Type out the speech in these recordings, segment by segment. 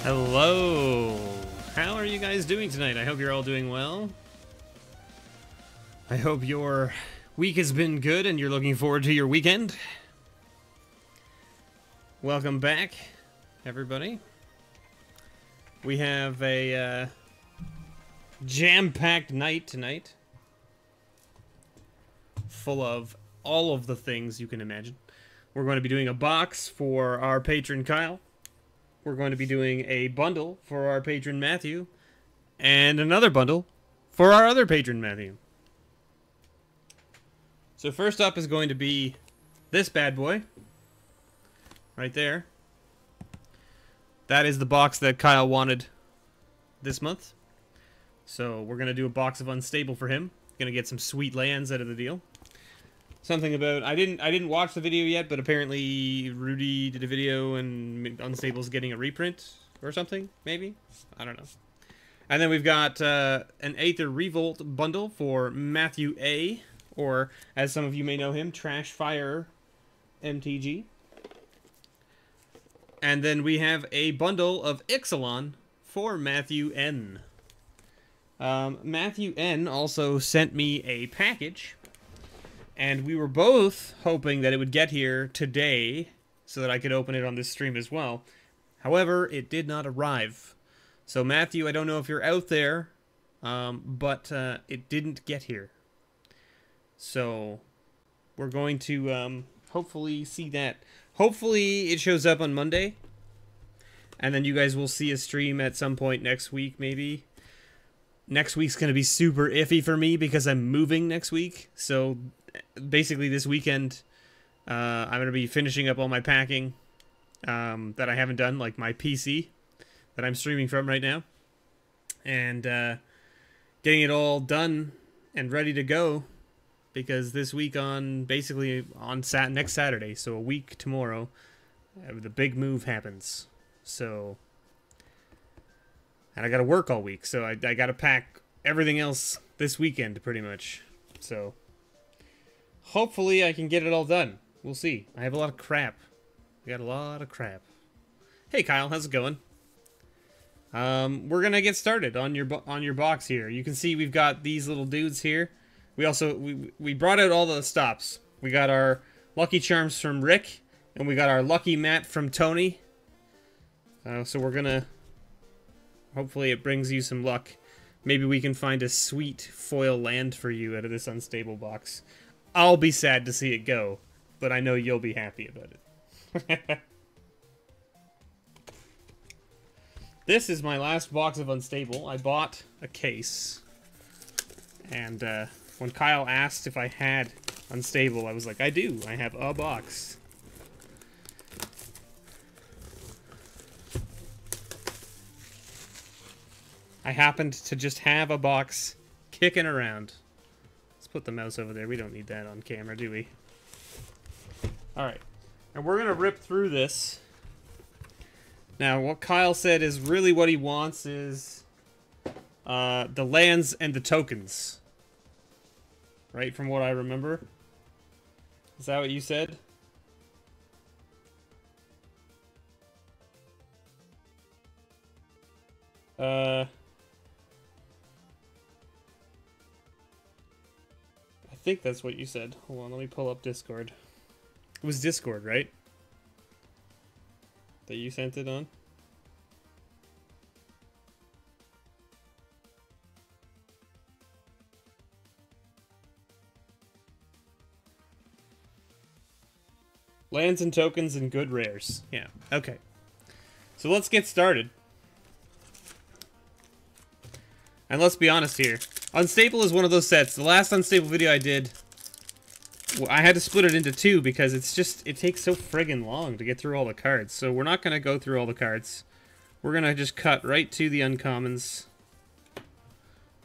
Hello! How are you guys doing tonight? I hope you're all doing well. I hope your week has been good and you're looking forward to your weekend. Welcome back, everybody. We have a jam-packed night tonight, full of all of the things you can imagine. We're going to be doing a box for our patron Kyle. We're going to be doing a bundle for our patron Matthew, and another bundle for our other patron Matthew. So first up is going to be this bad boy, right there. That is the box that Kyle wanted this month. So we're going to do a box of Unstable for him. Going to get some sweet lands out of the deal. Something about I didn't watch the video yet, but apparently Rudy did a video and Unstable's getting a reprint or something, maybe? I don't know. And then we've got an Aether Revolt bundle for Matthew A, or as some of you may know him, Trash Fire MTG. And then we have a bundle of Ixalan for Matthew N. Matthew N also sent me a package. And we were both hoping that it would get here today so that I could open it on this stream as well. However, it did not arrive. So Matthew, I don't know if you're out there, but it didn't get here. So we're going to hopefully see that. Hopefully it shows up on Monday. And then you guys will see a stream at some point next week, maybe. Next week's going to be super iffy for me because I'm moving next week. So basically this weekend, I'm going to be finishing up all my packing that I haven't done, like my PC that I'm streaming from right now. And getting it all done and ready to go. Because this week basically on next Saturday, so a week tomorrow, the big move happens. So... And I got to work all week, so I got to pack everything else this weekend, pretty much. So, hopefully I can get it all done. We'll see. I have a lot of crap. I got a lot of crap. Hey, Kyle, how's it going? We're gonna get started on your box here. You can see we've got these little dudes here. We also we brought out all the stops. We got our Lucky Charms from Rick, and we got our Lucky Mat from Tony. So we're gonna. Hopefully it brings you some luck. Maybe we can find a sweet foil land for you out of this Unstable box. I'll be sad to see it go, but I know you'll be happy about it. This is my last box of Unstable. I bought a case. And when Kyle asked if I had Unstable, I was like, I do. I have a box. I happened to just have a box kicking around. Let's put the mouse over there. We don't need that on camera, do we? Alright. And we're going to rip through this. Now, what Kyle said is really what he wants is the lands and the tokens. Right, from what I remember. Is that what you said? I think that's what you said. Hold on, let me pull up Discord. It was Discord, right? That you sent it on? Lands and tokens and good rares. Yeah, okay. So let's get started. And let's be honest here. Unstable is one of those sets. The last Unstable video I did, well, I had to split it into two because it takes so friggin' long to get through all the cards. So we're not going to go through all the cards. We're going to just cut right to the uncommons.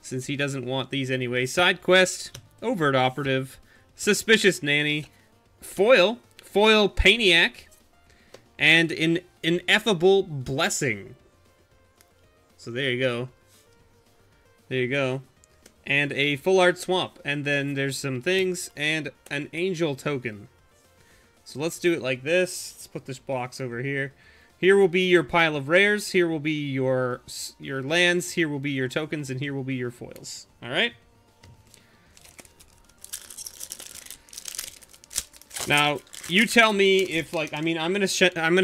Since he doesn't want these anyway. Side quest, overt operative, suspicious nanny, foil Paniac, and an ineffable blessing. So there you go. There you go. And a full art swamp. And then there's some things and an angel token. So let's do it like this. Let's put this box over here. Here will be your pile of rares. Here will be your lands. Here will be your tokens, and here will be your foils. All right. Now you tell me if, like, I mean, I'm gonna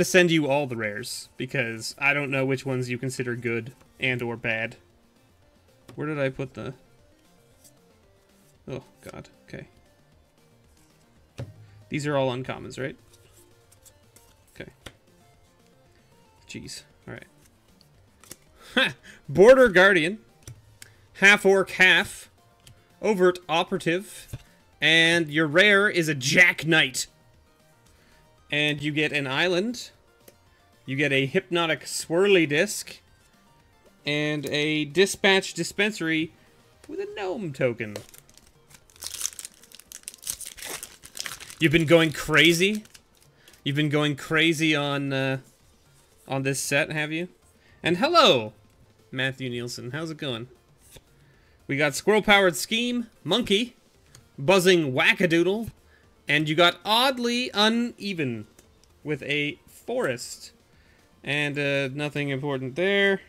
send you all the rares because I don't know which ones you consider good and or bad. Where did I put the? Oh God. Okay. These are all uncommons, right? Okay. Jeez. Alright. Ha! Border Guardian. Half-orc, half. Overt Operative. And your rare is a Jack Knight. And you get an island. You get a Hypnotic Swirly Disc. And a Dispatch Dispensary with a Gnome token. You've been going crazy? You've been going crazy on this set, have you? And hello, Matthew Nielsen. How's it going? We got Squirrel-Powered Scheme, Monkey, Buzzing Wackadoodle, and you got Oddly Uneven with a Forest. And nothing important there.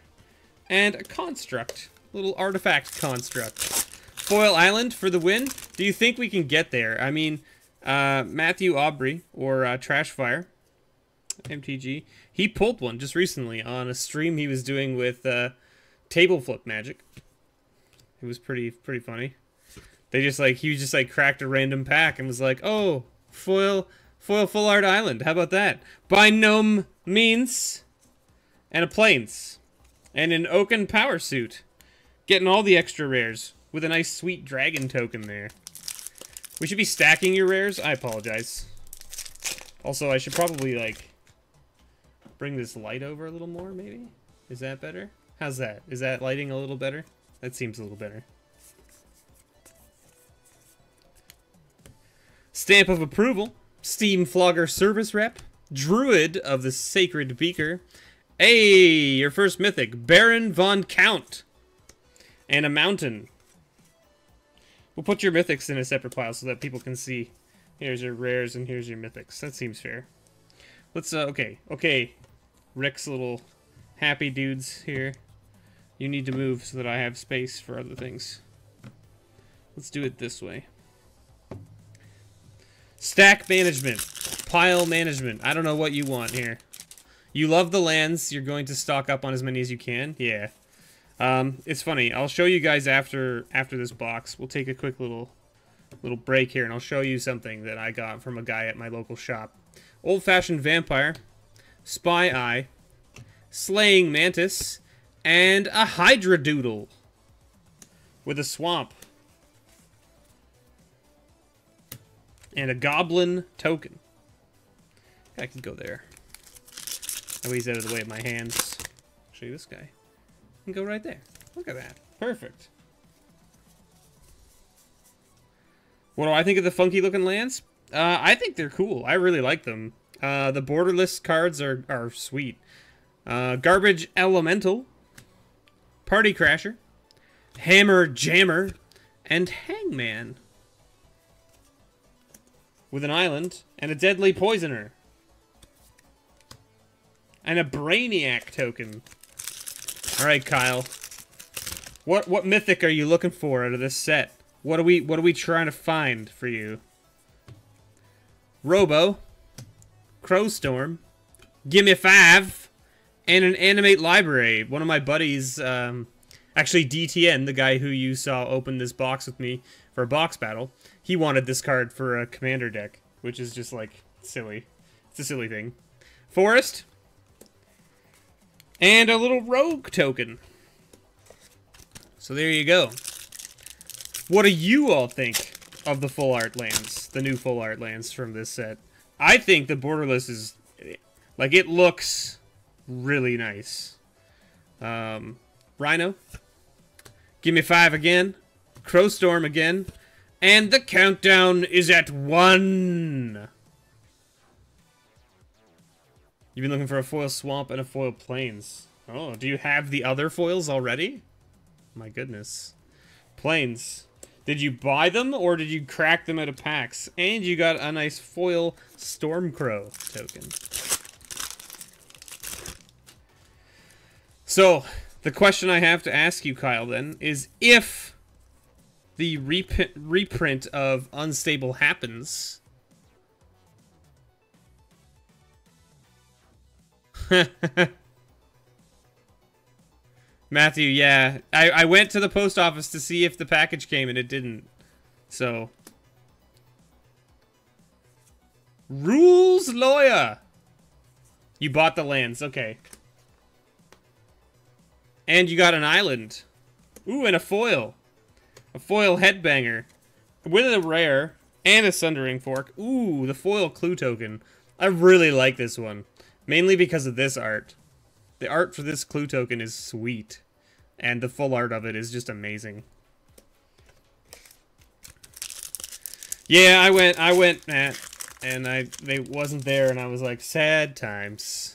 And a Construct. Little artifact construct. Foil Island for the win. Do you think we can get there? I mean, Matthew Aubrey, or Trashfire, MTG, he pulled one just recently on a stream he was doing with Table Flip Magic. It was pretty funny. They just like, he just like cracked a random pack and was like, oh, foil full art island. How about that? By gnome means, and a plains, and an oaken power suit, getting all the extra rares with a nice sweet dragon token there. We should be stacking your rares. I apologize. Also, I should probably, like, bring this light over a little more, maybe? Is that better? How's that? Is that lighting a little better? That seems a little better. Stamp of Approval. Steam Flogger Service Rep. Druid of the Sacred Beaker. Hey, your first mythic. Baron von Count. And a mountain. We'll put your mythics in a separate pile so that people can see. Here's your rares and here's your mythics. That seems fair. Let's, okay. Rick's little happy dudes here. You need to move so that I have space for other things. Let's do it this way. Stack management. Pile management. I don't know what you want here. You love the lands. You're going to stock up on as many as you can. Yeah. It's funny. I'll show you guys after this box. We'll take a quick little break here, and I'll show you something that I got from a guy at my local shop. Old-fashioned vampire, spy eye, slaying mantis, and a hydra doodle with a swamp and a goblin token. I can go there. That way he's out of the way of my hands. I'll show you this guy. And go right there. Look at that. Perfect. What do I think of the funky looking lands? I think they're cool. I really like them. The borderless cards are sweet. Garbage Elemental, Party Crasher, Hammer Jammer, and Hangman. With an island and a Deadly Poisoner. And a Brainiac token. Alright, Kyle. What mythic are you looking for out of this set? What are we trying to find for you? Robo, Crowstorm, Gimme 5, and an Animate Library. One of my buddies, actually DTN, the guy who you saw open this box with me for a box battle, he wanted this card for a commander deck, which is just like silly. It's a silly thing. Forest. And a little rogue token. So there you go. What do you all think of the full art lands? The new full art lands from this set? I think the borderless is... like, it looks really nice. Rhino. Gimme 5 again. Crowstorm again. And the countdown is at 1. You've been looking for a foil swamp and a foil plains. Oh, do you have the other foils already? My goodness. Plains. Did you buy them or did you crack them out of packs? And you got a nice foil Stormcrow token. So, the question I have to ask you, Kyle, then, is if the reprint of Unstable happens... Matthew, yeah. I went to the post office to see if the package came, and it didn't. So... Rules lawyer! You bought the lands, okay. And you got an island. Ooh, and a foil. A foil headbanger. With a rare and a Sundering Fork. Ooh, the foil clue token. I really like this one. Mainly because of this art. The art for this clue token is sweet. And the full art of it is just amazing. Yeah, I went, Matt. And they wasn't there, and I was like, sad times.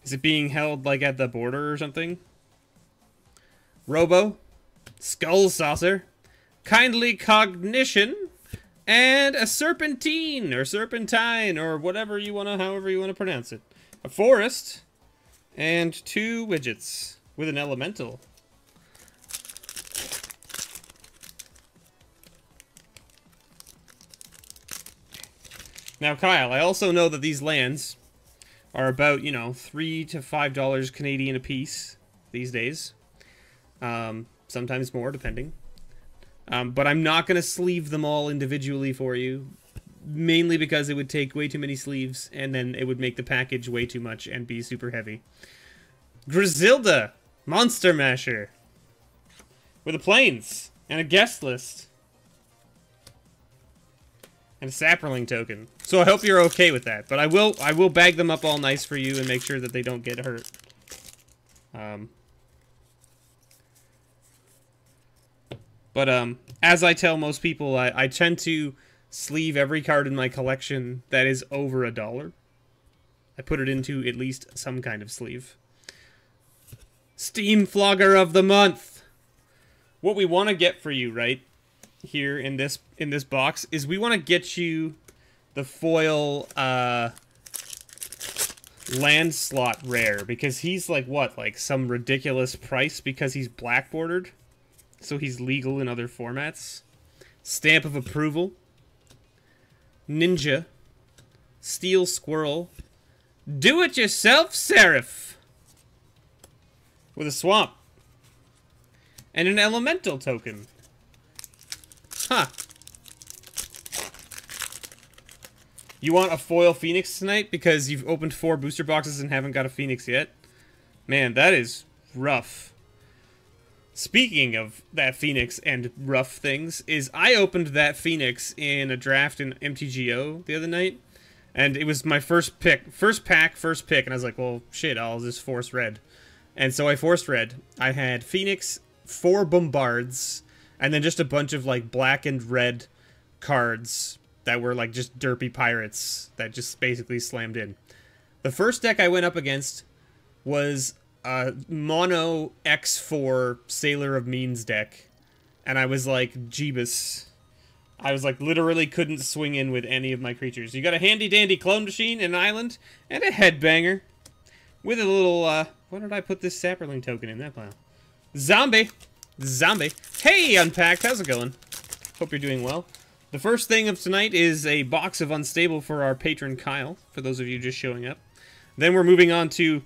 Is it being held, like, at the border or something? Robo. Skull Saucer. Kindly Cognition. And a Serpentine, or Serpentine, or whatever you want to, however you want to pronounce it. A Forest. And 2 widgets. With an Elemental. Now, Kyle, I also know that these lands are about, you know, $3 to $5 Canadian a piece these days. Sometimes more, depending. But I'm not going to sleeve them all individually for you. Mainly because it would take way too many sleeves, and then it would make the package way too much and be super heavy. Griselda! Monster Masher! With a Plains! And a guest list! And a Sapperling token. So I hope you're okay with that. But I will bag them up all nice for you and make sure that they don't get hurt. As I tell most people, I tend to sleeve every card in my collection that is over $1. I put it into at least some kind of sleeve. Steam Flogger of the Month! What we want to get for you, right? Here in this box is we want to get you the foil land slot rare, because he's like what, like some ridiculous price because he's black bordered, so he's legal in other formats. Stamp of Approval, Ninja, Steel Squirrel, Do It Yourself Seraph with a Swamp and an Elemental token. Huh. You want a foil Phoenix tonight because you've opened 4 booster boxes and haven't got a Phoenix yet? Man, that is rough. Speaking of that Phoenix and rough things, is I opened that Phoenix in a draft in MTGO the other night, and it was my first pick. First pick, and I was like, well, shit, I'll just force red. And so I forced red. I had Phoenix, 4 Bombards, and then just a bunch of, like, black and red cards that were, like, just derpy pirates that just basically slammed in. The first deck I went up against was a mono X4 Sailor of Means deck. And I was like, Jeebus. I was like, literally couldn't swing in with any of my creatures. You got a handy-dandy clone machine, an island, and a headbanger. With a little, why did I put this Sapperling token in that pile? Zombie! Zombie. Hey, Unpacked, how's it going? Hope you're doing well. The first thing of tonight is a box of Unstable for our patron Kyle, for those of you just showing up. Then we're moving on to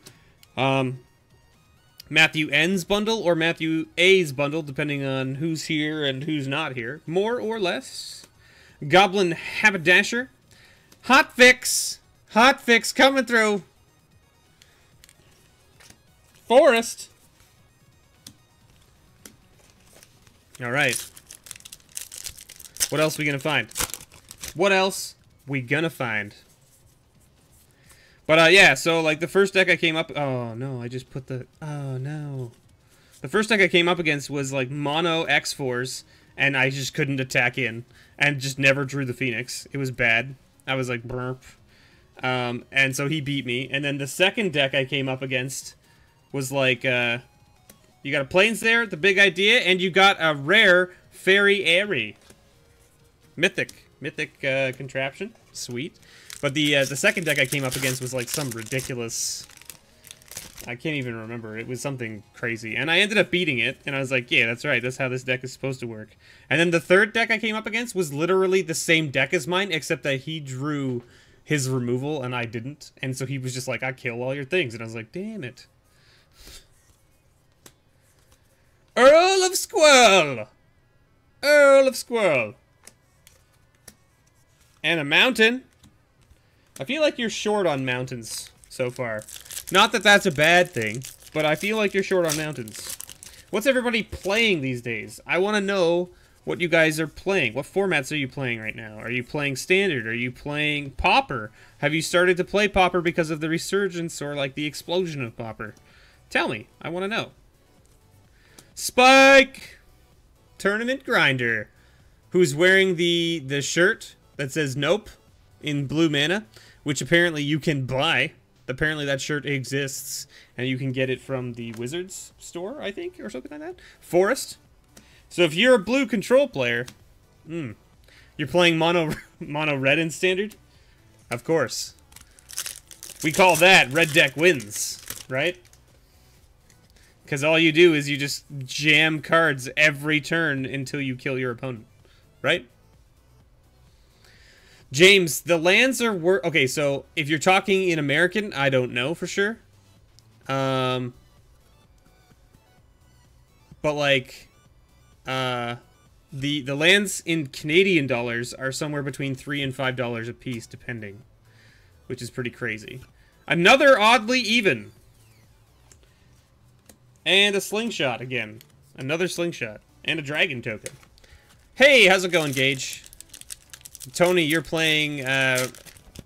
Matthew N's bundle or Matthew A's bundle, depending on who's here and who's not here. More or less. Goblin Haberdasher. Hot Fix. Hot Fix coming through. Forest. Alright. What else we gonna find? What else we gonna find? But, yeah, so, like, the first deck I came up... Oh, no, I just put the... Oh, no. The first deck I came up against was, like, mono X4s, and I just couldn't attack in. And just never drew the Phoenix. It was bad. I was like, burp. And so he beat me. And then the second deck I came up against was, like, you got a Plains there, the big idea, and you got a rare Fairy Airy. Mythic contraption. Sweet. But the second deck I came up against was like some ridiculous I can't even remember. It was something crazy. And I ended up beating it, and I was like, yeah, that's right. That's how this deck is supposed to work. And then the third deck I came up against was literally the same deck as mine, except that he drew his removal, and I didn't. And so he was just like, I kill all your things. And I was like, damn it. Earl of Squirrel! Earl of Squirrel. And a mountain. I feel like you're short on mountains so far. Not that that's a bad thing, but I feel like you're short on mountains. What's everybody playing these days? I want to know what you guys are playing. What formats are you playing right now? Are you playing Standard? Are you playing Pauper? Have you started to play Pauper because of the resurgence or like the explosion of Pauper? Tell me. I want to know. Spike! Tournament Grinder. Who's wearing the shirt that says Nope in blue mana, which apparently you can buy. Apparently that shirt exists, and you can get it from the Wizards store, I think, or something like that. Forest. So if you're a blue control player, you're playing mono red in Standard? Of course. We call that red deck wins, right? Because all you do is you just jam cards every turn until you kill your opponent, right? James, the lands are worth... Okay, so if you're talking in American, I don't know for sure. But like, the lands in Canadian dollars are somewhere between $3 and $5 a piece, depending, which is pretty crazy. Another oddly even, and a slingshot again. Another slingshot and a dragon token. Hey, how's it going, Gage? Tony, you're playing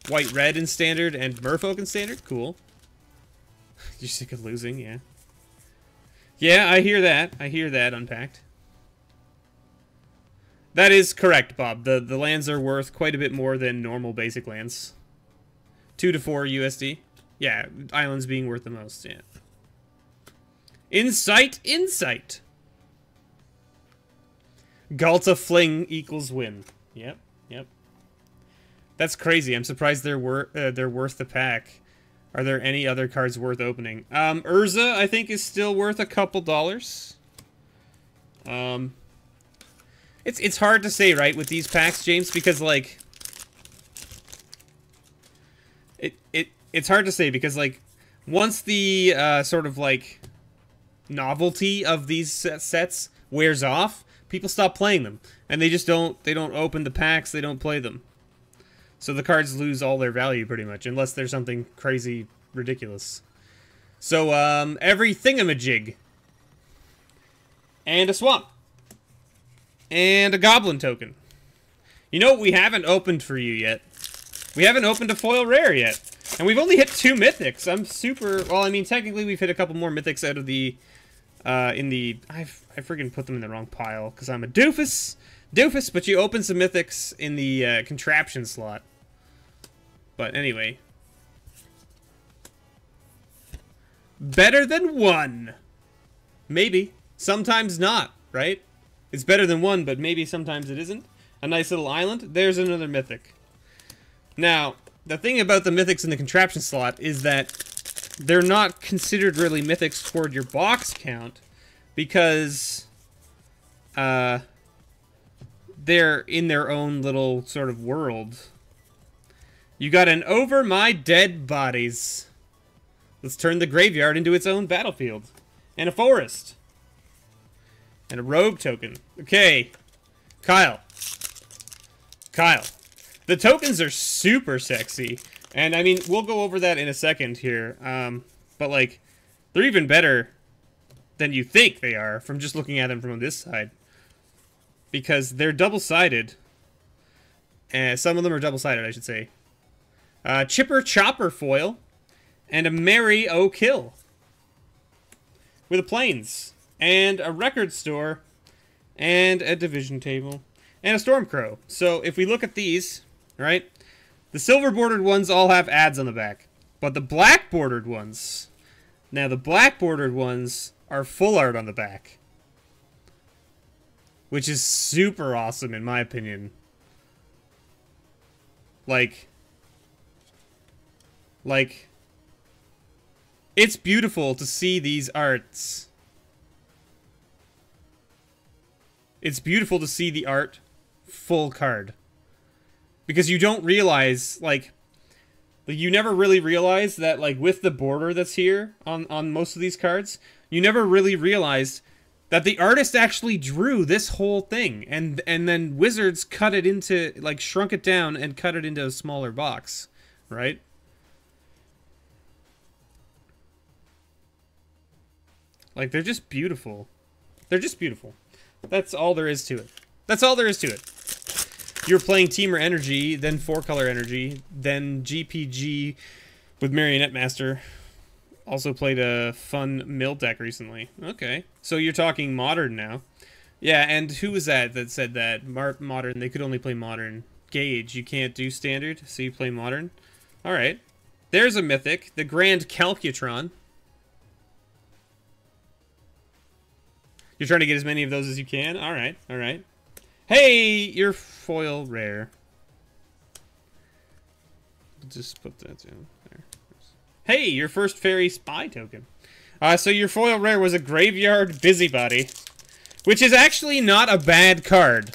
white-red in Standard and Merfolk in Standard? Cool. You're sick of losing, yeah. Yeah, I hear that. I hear that, Unpacked. That is correct, Bob. The lands are worth quite a bit more than normal basic lands. 2 to 4 USD. Yeah, islands being worth the most, yeah. Insight, insight. Galta Fling equals win. Yep. Yep. That's crazy. I'm surprised they're worth the pack. Are there any other cards worth opening? Urza, I think, is still worth a couple dollars. It's hard to say, right, with these packs, James, because like it's hard to say because like once the sort of like novelty of these sets wears off, people stop playing them, and they don't open the packs, they don't play them. So the cards lose all their value pretty much, unless there's something crazy ridiculous. So every thingamajig. And a swamp. And a goblin token. You know what we haven't opened for you yet? We haven't opened a foil rare yet. And we've only hit 2 mythics. I'm super... Well, I mean, technically we've hit a couple more mythics out of the... I friggin' put them in the wrong pile, because I'm a doofus. Doofus, but you open some mythics in the contraption slot. But anyway. Better than 1. Maybe. Sometimes not, right? It's better than 1, but maybe sometimes it isn't. A nice little island. There's another mythic. Now, the thing about the mythics in the contraption slot is that they're not considered really mythics toward your box count because they're in their own little sort of world. You got an Over My Dead Bodies. Let's turn the graveyard into its own battlefield. And a forest. And a rogue token. Okay. Kyle. The tokens are super sexy. And, I mean, we'll go over that in a second here. But, like, they're even better than you think they are from just looking at them from this side. Because they're double-sided. And some of them are double-sided, I should say. Chipper Chopper foil. And a Mary O'Kill. With a Plains. And a record store. And a division table. And a Stormcrow. So, if we look at these, right? The silver-bordered ones all have ads on the back. But the black-bordered ones... Now, the black-bordered ones are full art on the back. Which is super awesome, in my opinion. It's beautiful to see these arts. It's beautiful to see the art full card. Because you don't realize, like you never really realize that, like, with the border that's here on most of these cards, you never really realized that the artist actually drew this whole thing, and then Wizards cut it into, like, shrunk it down and cut it into a smaller box, right? Like, they're just beautiful. They're just beautiful. That's all there is to it. That's all there is to it. You're playing Teamer Energy, then 4-color Energy, then GPG with Marionette Master. Also played a fun mill deck recently. Okay. So you're talking Modern now. Yeah, and who was that said that? Modern, they could only play Modern. Gage, you can't do Standard, so you play Modern? Alright. There's a Mythic, the Grand Calcutron. You're trying to get as many of those as you can? Alright, alright. Hey, your foil rare. Just put that down there. Hey, your first fairy spy token. So your foil rare was a Graveyard Busybody, which is actually not a bad card.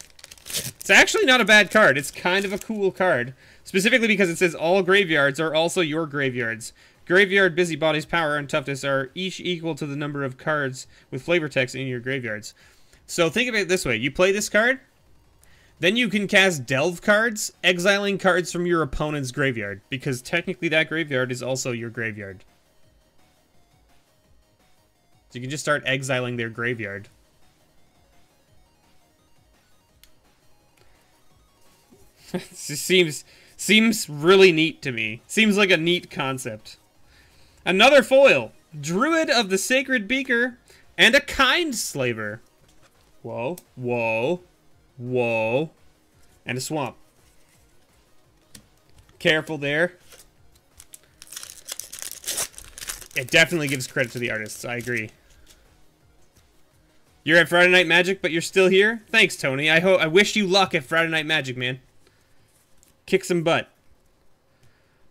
It's actually not a bad card. It's kind of a cool card, specifically because it says all graveyards are also your graveyards. Graveyard Busybody's power and toughness are each equal to the number of cards with flavor text in your graveyards. So think of it this way. You play this card, then you can cast Delve cards, exiling cards from your opponent's graveyard, because technically that graveyard is also your graveyard. So you can just start exiling their graveyard. Seems really neat to me. Seems like a neat concept. Another foil. Druid of the Sacred Beaker and a Kind Slaver. Whoa, whoa, whoa. And a Swamp. Careful there. It definitely gives credit to the artists, I agree. You're at Friday Night Magic, but you're still here? Thanks, Tony. I wish you luck at Friday Night Magic, man. Kick some butt.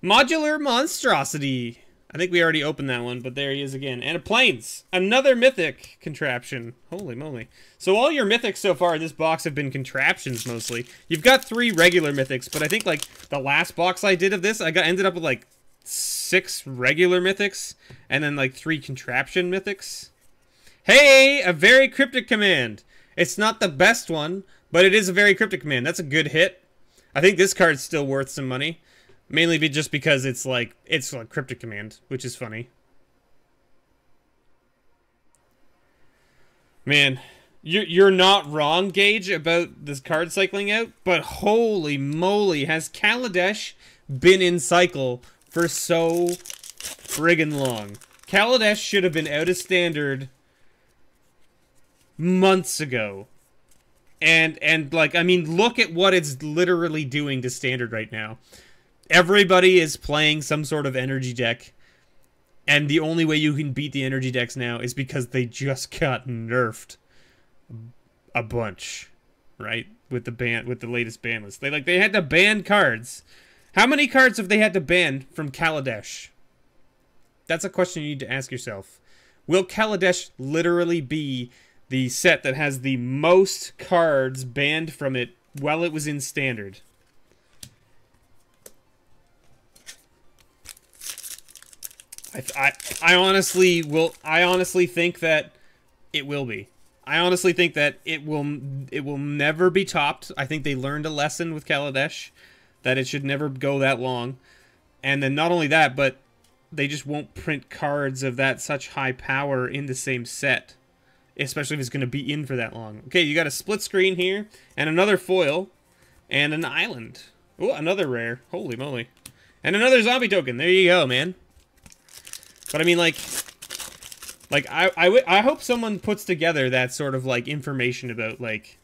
Modular Monstrosity. I think we already opened that one, but there he is again. And a Plains. Another Mythic contraption. Holy moly. So all your Mythics so far in this box have been contraptions, mostly. You've got 3 regular Mythics, but I think, like, the last box I did of this, ended up with, like, 6 regular Mythics, and then, like, 3 contraption Mythics. Hey! A very cryptic command. It's not the best one, but it is a very cryptic command. That's a good hit. I think this card's still worth some money. Mainly just because it's like cryptic command, which is funny. Man, you're not wrong, Gage, about this card cycling out, but holy moly, has Kaladesh been in cycle for so friggin' long. Kaladesh should have been out of Standard months ago. And like, I mean, look at what it's literally doing to Standard right now. Everybody is playing some sort of energy deck, and the only way you can beat the energy decks now is because they just got nerfed a bunch, right? With the latest ban list. They had to ban cards. How many cards have they had to ban from Kaladesh? That's a question you need to ask yourself. Will Kaladesh literally be the set that has the most cards banned from it while it was in Standard? I honestly think that it will be. I honestly think that it will never be topped. I think they learned a lesson with Kaladesh, that it should never go that long. And then not only that, but they just won't print cards of that such high power in the same set, especially if it's going to be in for that long. Okay, you got a split screen here, and another foil, and an island. Oh, another rare. Holy moly. And another zombie token. There you go, man. But I mean, like I hope someone puts together that sort of, like, information about, like,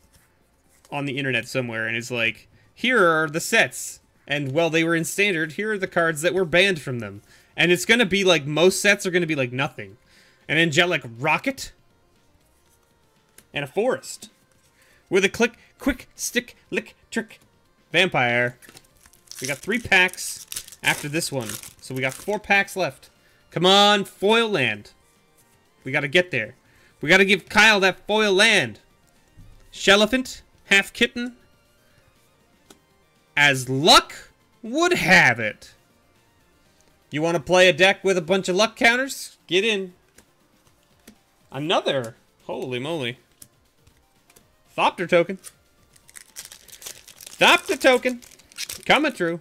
on the internet somewhere, and is like, here are the sets, and while they were in Standard, here are the cards that were banned from them. And it's gonna be like, most sets are gonna be like nothing. An Angelic Rocket, and a Forest, with a quick stick lick trick Vampire. We got 3 packs after this one, so we got 4 packs left. Come on, foil land. We gotta get there. We gotta give Kyle that foil land. Shelliphant, half kitten. As luck would have it. You want to play a deck with a bunch of luck counters? Get in. Another. Holy moly. Thopter token. Thopter token. Coming through.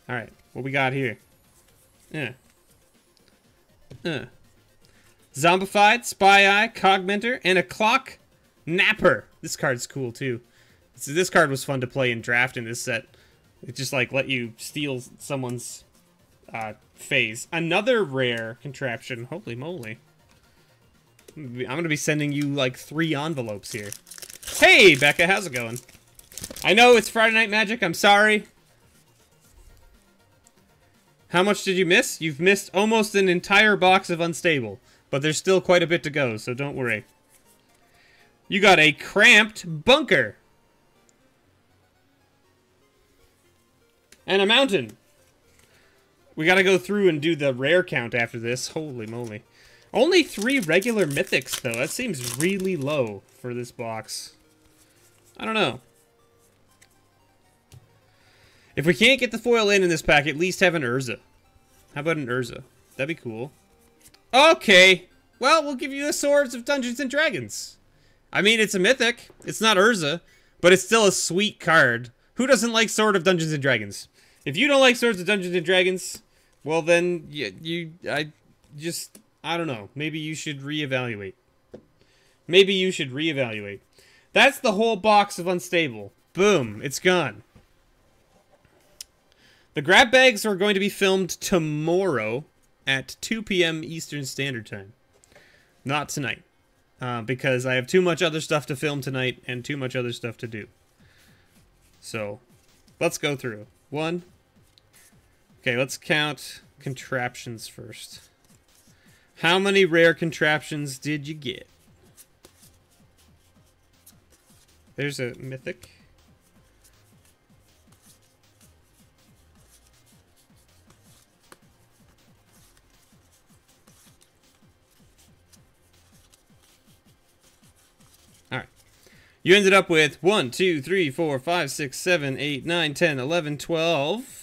Alright, what we got here? Zombified, Spy Eye, Cogmentor, and a Clock Napper. This card's cool too. So this card was fun to play in draft in this set. It just like let you steal someone's phase. Another rare contraption. Holy moly. I'm gonna be sending you like 3 envelopes here. Hey, Becca, how's it going? I know it's Friday Night Magic, I'm sorry. How much did you miss? You've missed almost an entire box of Unstable, but there's still quite a bit to go, so don't worry. You got a Cramped Bunker. And a Mountain. We gotta go through and do the rare count after this. Holy moly. Only 3 regular mythics, though. That seems really low for this box. I don't know. If we can't get the foil in this pack, at least have an Urza. How about an Urza? That'd be cool. Okay. Well, we'll give you the Swords of Dungeons and Dragons. I mean, it's a mythic. It's not Urza, but it's still a sweet card. Who doesn't like Sword of Dungeons and Dragons? If you don't like Swords of Dungeons and Dragons, well then, I don't know. Maybe you should reevaluate. Maybe you should reevaluate. That's the whole box of Unstable. Boom. It's gone. The grab bags are going to be filmed tomorrow at 2 p.m. Eastern Standard Time. Not tonight. Because I have too much other stuff to film tonight and too much other stuff to do. So, let's go through. 1. Okay, let's count contraptions first. How many rare contraptions did you get? There's a mythic. Alright. You ended up with 1, 2, 3, 4, 5, 6, 7, 8, 9, 10, 11, 12.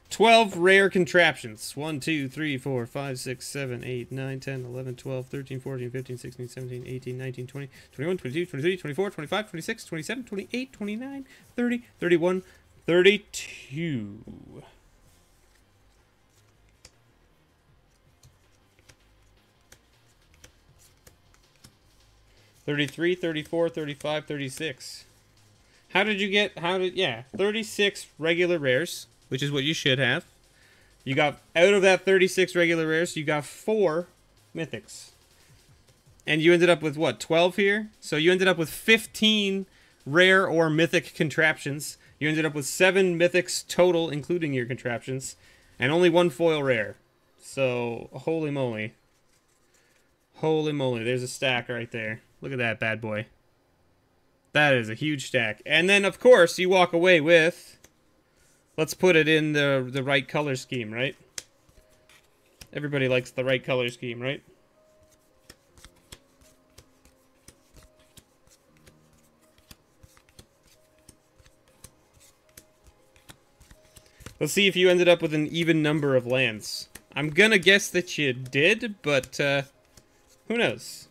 12 rare contraptions. 1, 2, 3, 4, 5, 6, 7, 8, 9, 10, 11, 12, 13, 14, 15, 16, 17, 18, 19, 20, 21, 22, 23, 24, 25, 26, 27, 28, 29, 30, 31, 32. $33, $34, $35, $36. How did you get, yeah, 36 regular rares, which is what you should have. You got, out of that 36 regular rares, you got 4 mythics. And you ended up with, what, 12 here? So you ended up with 15 rare or mythic contraptions. You ended up with 7 mythics total, including your contraptions. And only 1 foil rare. So, holy moly. Holy moly, there's a stack right there. Look at that bad boy. That is a huge stack. And then, of course, you walk away with... Let's put it in the right color scheme, right? Everybody likes the right color scheme, right? Let's see if you ended up with an even number of lands. I'm gonna guess that you did, but who knows?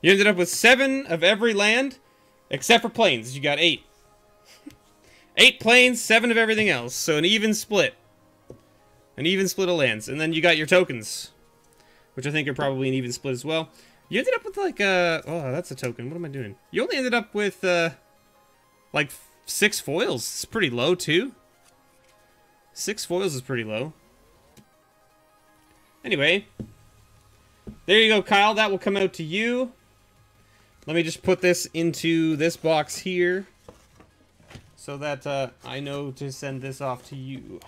You ended up with 7 of every land, except for plains. You got 8. 8 plains, 7 of everything else. So an even split. An even split of lands. And then you got your tokens, which I think are probably an even split as well. You ended up with like oh, that's a token. What am I doing? You only ended up with like 6 foils. It's pretty low too. 6 foils is pretty low. Anyway, There you go, Kyle. That will come out to you. Let me just put this into this box here so that I know to send this off to you.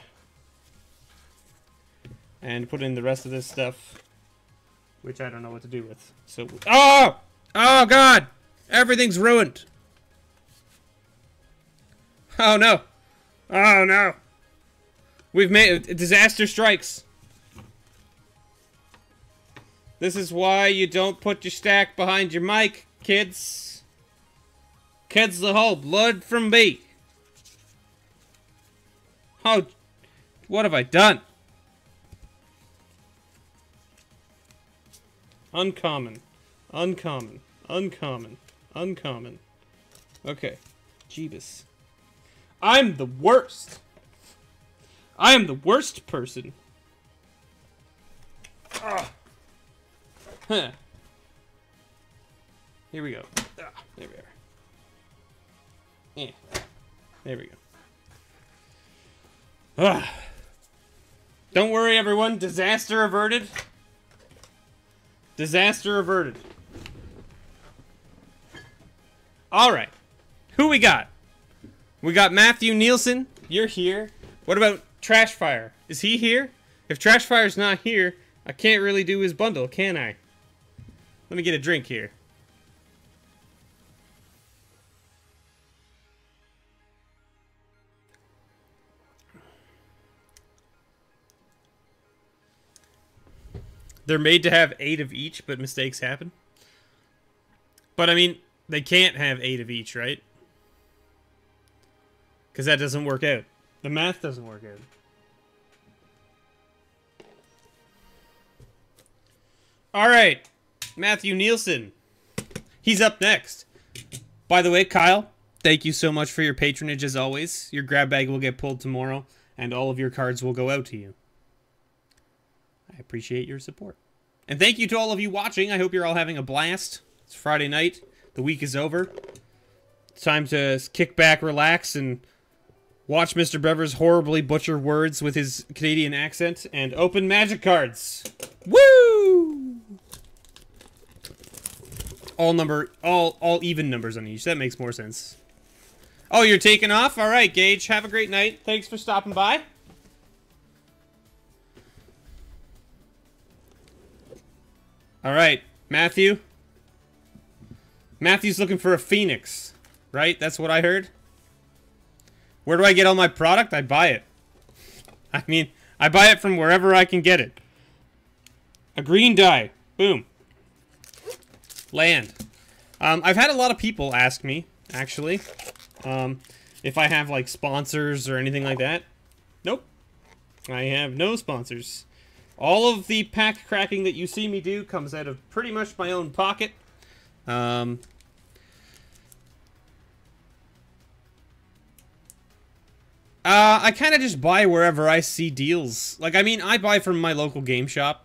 And put in the rest of this stuff, which I don't know what to do with. So, oh! Oh, God! Everything's ruined. Oh, no. Oh, no. We've made... Disaster strikes. This is why you don't put your stack behind your mic, kids. Kids the whole blood from me. Oh, what have I done? Uncommon. Uncommon. Uncommon. Uncommon. Okay. Jeebus. I'm the worst. I am the worst person. Ugh. Huh. Here we go. There we are. Yeah. There we go. Ugh. Don't worry, everyone. Disaster averted. Disaster averted. Alright. Who we got? We got Matthew Nielsen. You're here. What about Trashfire? Is he here? If Trashfire's not here, I can't really do his bundle, can I? Let me get a drink here. They're made to have 8 of each, but mistakes happen. But, I mean, they can't have 8 of each, right? Because that doesn't work out. The math doesn't work out. Alright. Matthew Nielsen. He's up next. By the way, Kyle, thank you so much for your patronage as always. Your grab bag will get pulled tomorrow, and all of your cards will go out to you. I appreciate your support. And thank you to all of you watching. I hope you're all having a blast. It's Friday night. The week is over. It's time to kick back, relax, and watch MrBevers horribly butcher words with his Canadian accent and open magic cards. Woo! All even numbers on each. That makes more sense. Oh, you're taking off? All right, Gage. Have a great night. Thanks for stopping by. All right, Matthew. Matthew's looking for a phoenix, right? That's what I heard. Where do I get all my product? I buy it. I mean, I buy it from wherever I can get it. A green die. Boom. Land. I've had a lot of people ask me, actually, if I have, like, sponsors or anything like that. Nope. I have no sponsors. All of the pack cracking that you see me do comes out of pretty much my own pocket. I kind of just buy wherever I see deals. Like, I mean, I buy from my local game shop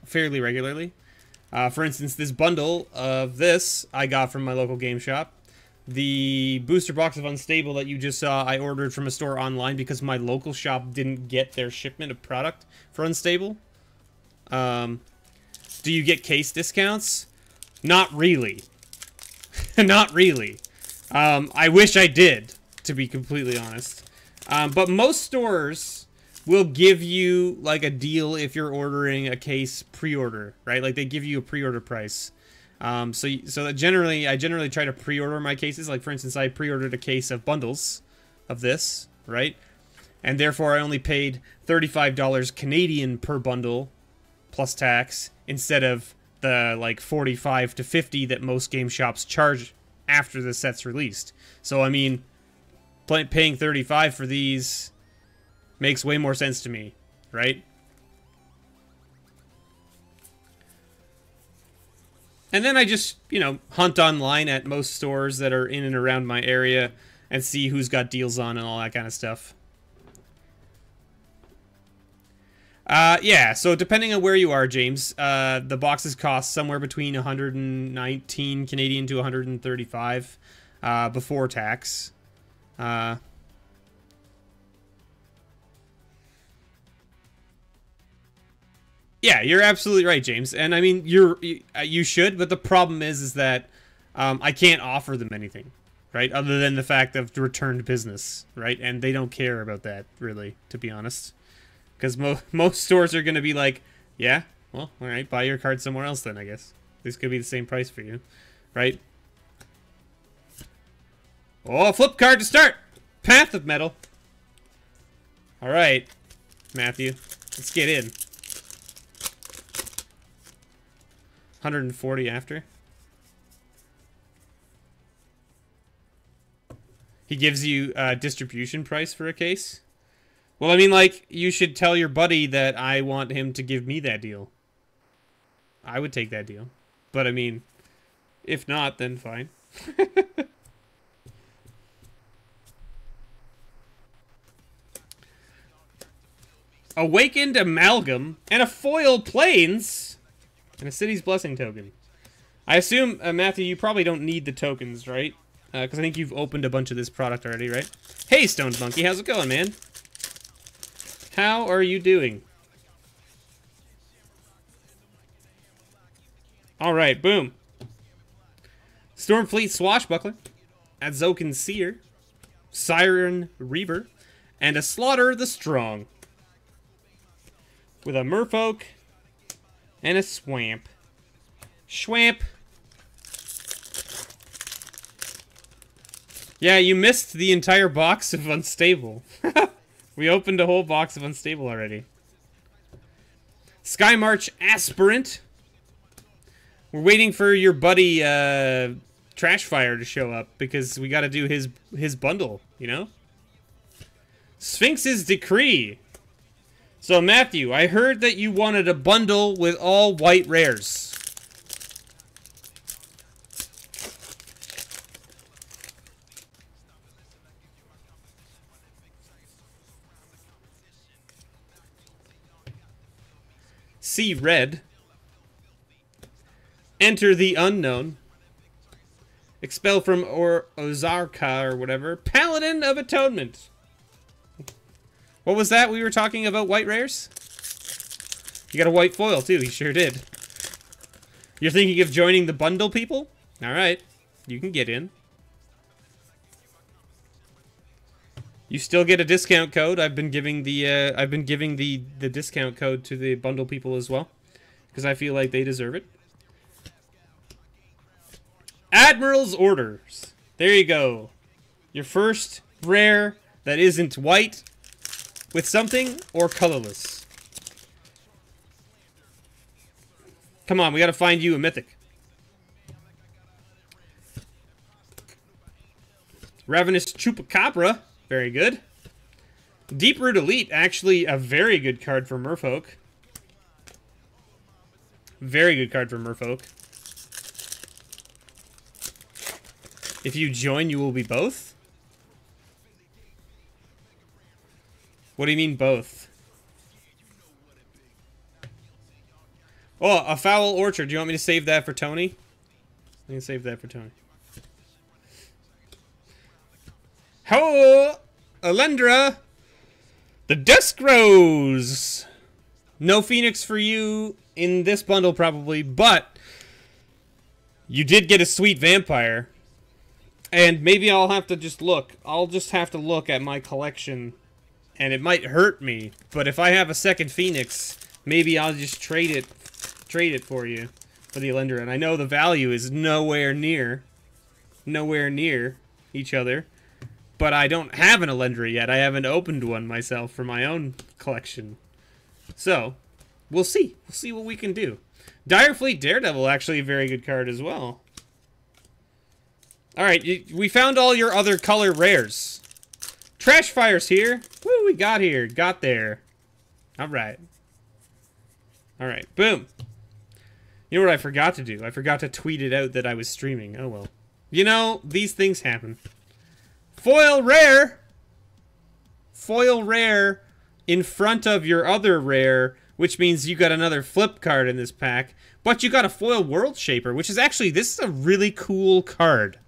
fairly regularly. For instance, this bundle of this I got from my local game shop. The booster box of Unstable that you just saw, I ordered from a store online because my local shop didn't get their shipment of product for Unstable. Do you get case discounts? Not really. Not really. I wish I did, to be completely honest. But most stores will give you, like, a deal if you're ordering a case pre-order, right? Like, they give you a pre-order price. So that I generally try to pre-order my cases. Like, for instance, I pre-ordered a case of bundles of this, right? And therefore, I only paid $35 Canadian per bundle, plus tax, instead of the, like, $45 to $50 that most game shops charge after the set's released. So, I mean, paying $35 for these makes way more sense to me, right? And then I just, you know, hunt online at most stores that are in and around my area and see who's got deals on and all that kind of stuff. Yeah, so depending on where you are, James, the boxes cost somewhere between 119 Canadian to 135 before tax. Yeah, you're absolutely right, James. And I mean, you should, but the problem is that I can't offer them anything, right? Other than the fact of returned business, right? And they don't care about that, really, to be honest. Because most stores are going to be like, yeah, well, all right, buy your card somewhere else then, I guess. This could be the same price for you, right? Oh, flip card to start! Path of Metal. All right, Matthew, let's get in. 140 after. He gives you a distribution price for a case? Well, I mean, like, you should tell your buddy that I want him to give me that deal. I would take that deal. But, I mean, if not, then fine. Awakened Amalgam and a Foil Plains and a City's Blessing token. I assume, Matthew, you probably don't need the tokens, right? Because I think you've opened a bunch of this product already, right? Hey, Stoned Monkey, how's it going, man? How are you doing? Alright, boom. Stormfleet Swashbuckler, Azokan Seer, Siren Reaver, and a Slaughter the Strong. With a Merfolk and a Swamp. Schwamp. Yeah, you missed the entire box of Unstable. We opened a whole box of Unstable already. Skymarch Aspirant. We're waiting for your buddy Trashfire to show up because we got to do his bundle, you know? Sphinx's Decree. So Matthew, I heard that you wanted a bundle with all white rares. See red. Enter the unknown. Expel from Ozarka or whatever. Paladin of Atonement. What was that? We were talking about white rares? You got a white foil too, he sure did. You're thinking of joining the bundle, people? Alright. You can get in. You still get a discount code. I've been giving the discount code to the bundle people as well. Because I feel like they deserve it. Admiral's Orders. There you go. Your first rare that isn't white with something or colorless. Come on, we gotta find you a mythic. Ravenous Chupacabra. Very good. Deep-Root Elite. Actually, a very good card for Merfolk. Very good card for Merfolk. If you join, you will be both? What do you mean both? Oh, a Foul Orchard. Do you want me to save that for Tony? I can save that for Tony. Ho! Alendra! The Dusk Rose! No Phoenix for you in this bundle, probably, but you did get a sweet vampire. And maybe I'll have to just look. I'll just have to look at my collection. And it might hurt me. But if I have a second Phoenix, maybe I'll just trade it for you. For the Alendra. And I know the value is nowhere near each other. But I don't have an Alendra yet. I haven't opened one myself for my own collection. So, we'll see. We'll see what we can do. Direfleet Daredevil, actually a very good card as well. Alright, we found all your other color rares. Trashfire's here. Woo, we got here. Got there. Alright. Alright, boom. You know what I forgot to do? I forgot to tweet it out that I was streaming. Oh well. You know, these things happen. Foil rare! Foil rare in front of your other rare, which means you got another flip card in this pack. But you got a foil World Shaper, which is actually, this is a really cool card.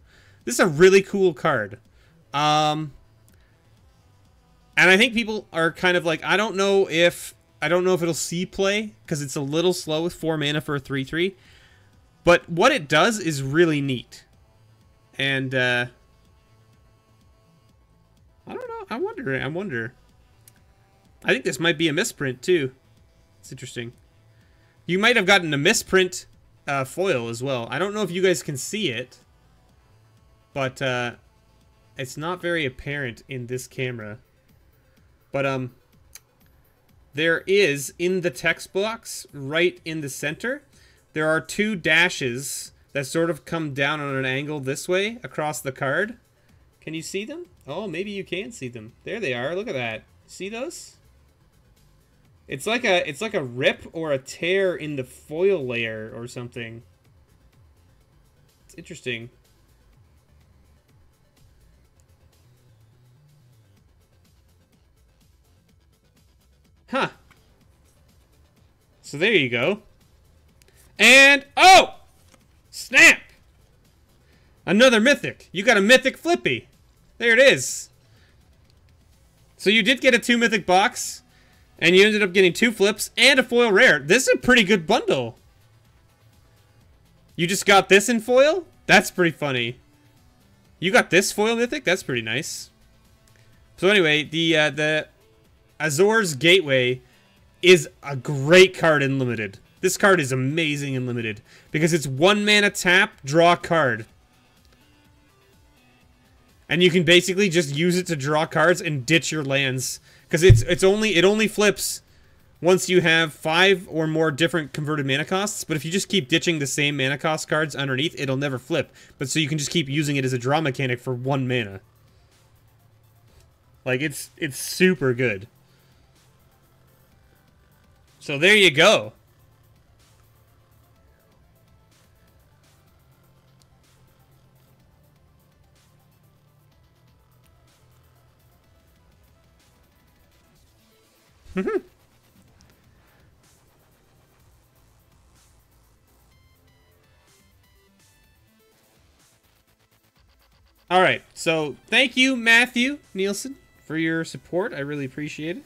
This is a really cool card. And I think people are kind of like, I don't know if I don't know if it'll see play, because it's a little slow with 4 mana for a 3/3. But what it does is really neat. And, I don't know. I wonder. I think this might be a misprint, too. It's interesting. You might have gotten a misprint foil as well. I don't know if you guys can see it. But, it's not very apparent in this camera. But, there is, in the text box, right in the center, there are 2 dashes that sort of come down on an angle this way across the card. Can you see them? Oh, maybe you can see them. There they are. Look at that. See those? It's like a rip or a tear in the foil layer or something. It's interesting. Huh. So there you go. And, oh! Snap! Another mythic. You got a mythic flippy. There it is. So you did get a 2 mythic box, and you ended up getting 2 flips and a foil rare. This is a pretty good bundle. You just got this in foil? That's pretty funny. You got this foil mythic? That's pretty nice. So anyway, the Azor's Gateway is a great card in Limited. This card is amazing in Limited because it's 1 mana tap, draw a card. And you can basically just use it to draw cards and ditch your lands because it only flips once you have 5 or more different converted mana costs. But if you just keep ditching the same mana cost cards underneath, it'll never flip. But so you can just keep using it as a draw mechanic for 1 mana. Like it's super good. So there you go. All right, so thank you, Matthew Nielsen, for your support. I really appreciate it.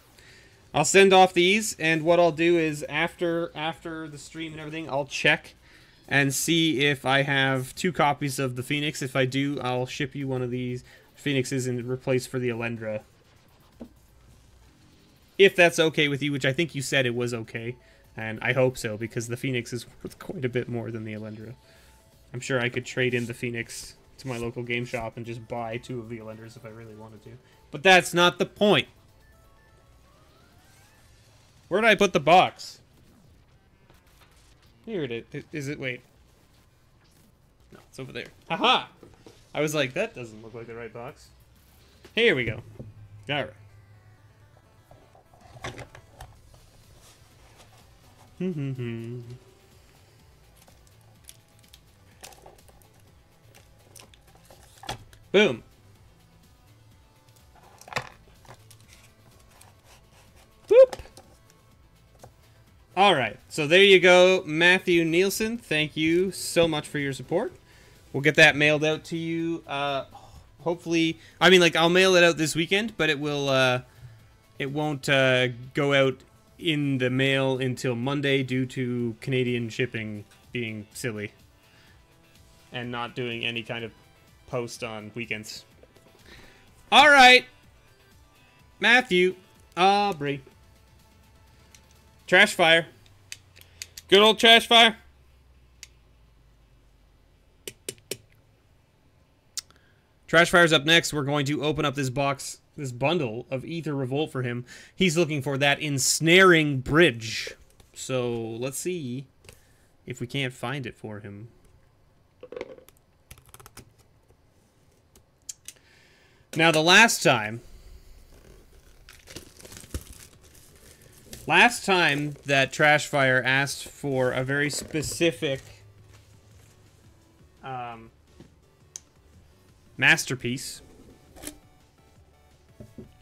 I'll send off these, and what I'll do is after the stream and everything, I'll check and see if I have 2 copies of the Phoenix. If I do, I'll ship you one of these Phoenixes and replace for the Elendra. If that's okay with you, which I think you said it was okay, and I hope so, because the Phoenix is worth quite a bit more than the Elendra. I'm sure I could trade in the Phoenix to my local game shop and just buy 2 of the Elendras if I really wanted to. But that's not the point. Where did I put the box? Here it is. Is it? Wait. No, it's over there. Haha! I was like, that doesn't look like the right box. Here we go. Alright. Boom. Boop. All right, so there you go, Matthew Nielsen. Thank you so much for your support. We'll get that mailed out to you. Hopefully, I mean, like I'll mail it out this weekend, but it will. It won't go out in the mail until Monday due to Canadian shipping being silly and not doing any kind of post on weekends. All right, Matthew, Aubrey. Trash fire. Good old trash fire. Trash fire's up next. We're going to open up this box, this bundle of Ether Revolt for him. He's looking for that ensnaring bridge. So let's see if we can't find it for him. Now the last time that Trashfire asked for a very specific masterpiece